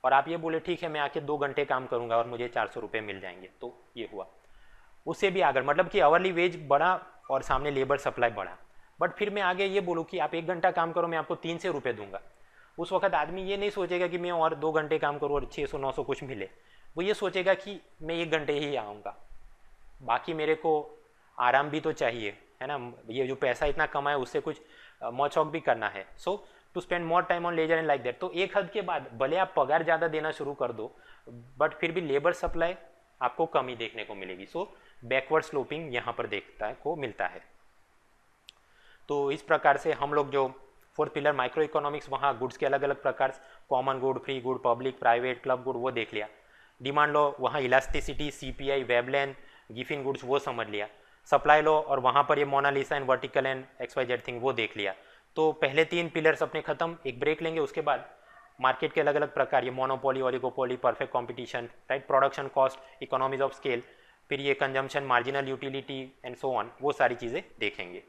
और आप ये बोले ठीक है मैं आके 2 घंटे काम करूंगा और मुझे 400 रुपये मिल जाएंगे, तो ये हुआ। उससे भी आगे मतलब कि आवरली वेज बढ़ा और सामने लेबर सप्लाई बढ़ा, बट फिर मैं आगे ये बोलूँ कि आप 1 घंटा काम करो मैं आपको 300 रुपये दूंगा, उस वक्त आदमी ये नहीं सोचेगा कि मैं और 2 घंटे काम करूँ और 600-900 कुछ मिले, वो ये सोचेगा कि मैं 1 घंटे ही आऊँगा, बाकी मेरे को आराम भी तो चाहिए, है ना, ये जो पैसा इतना कमाए उससे कुछ मौज-शौक भी करना है। So to spend more time on leisure and like that. तो एक हद के बाद भले आप पगार ज़्यादा देना शुरू कर दो, बट फिर भी लेबर सप्लाई आपको कम ही देखने को मिलेगी। सो बैकवर्ड स्लोपिंग यहाँ पर देखता है को मिलता है। तो इस प्रकार से हम लोग जो फोर्थ पिलर माइक्रो इकोनॉमिक्स, वहाँ गुड्स के अलग अलग प्रकार, common good, free good, public, private, club good, वो देख लिया। डिमांड लॉ, वहाँ elasticity, CPI, Veblen, Giffen goods, वो समझ लिया। सप्लाई लॉ और वहाँ पर ये Mona Lisa and vertical and XYZ thing, वो देख लिया। तो पहले 3 पिलर्स अपने खत्म। एक ब्रेक लेंगे, उसके बाद मार्केट के अलग अलग प्रकार, ये monopoly, oligopoly, perfect competition, right, production cost, economies of scale, फिर ये consumption, marginal utility and so on, वो सारी चीज़ें देखेंगे।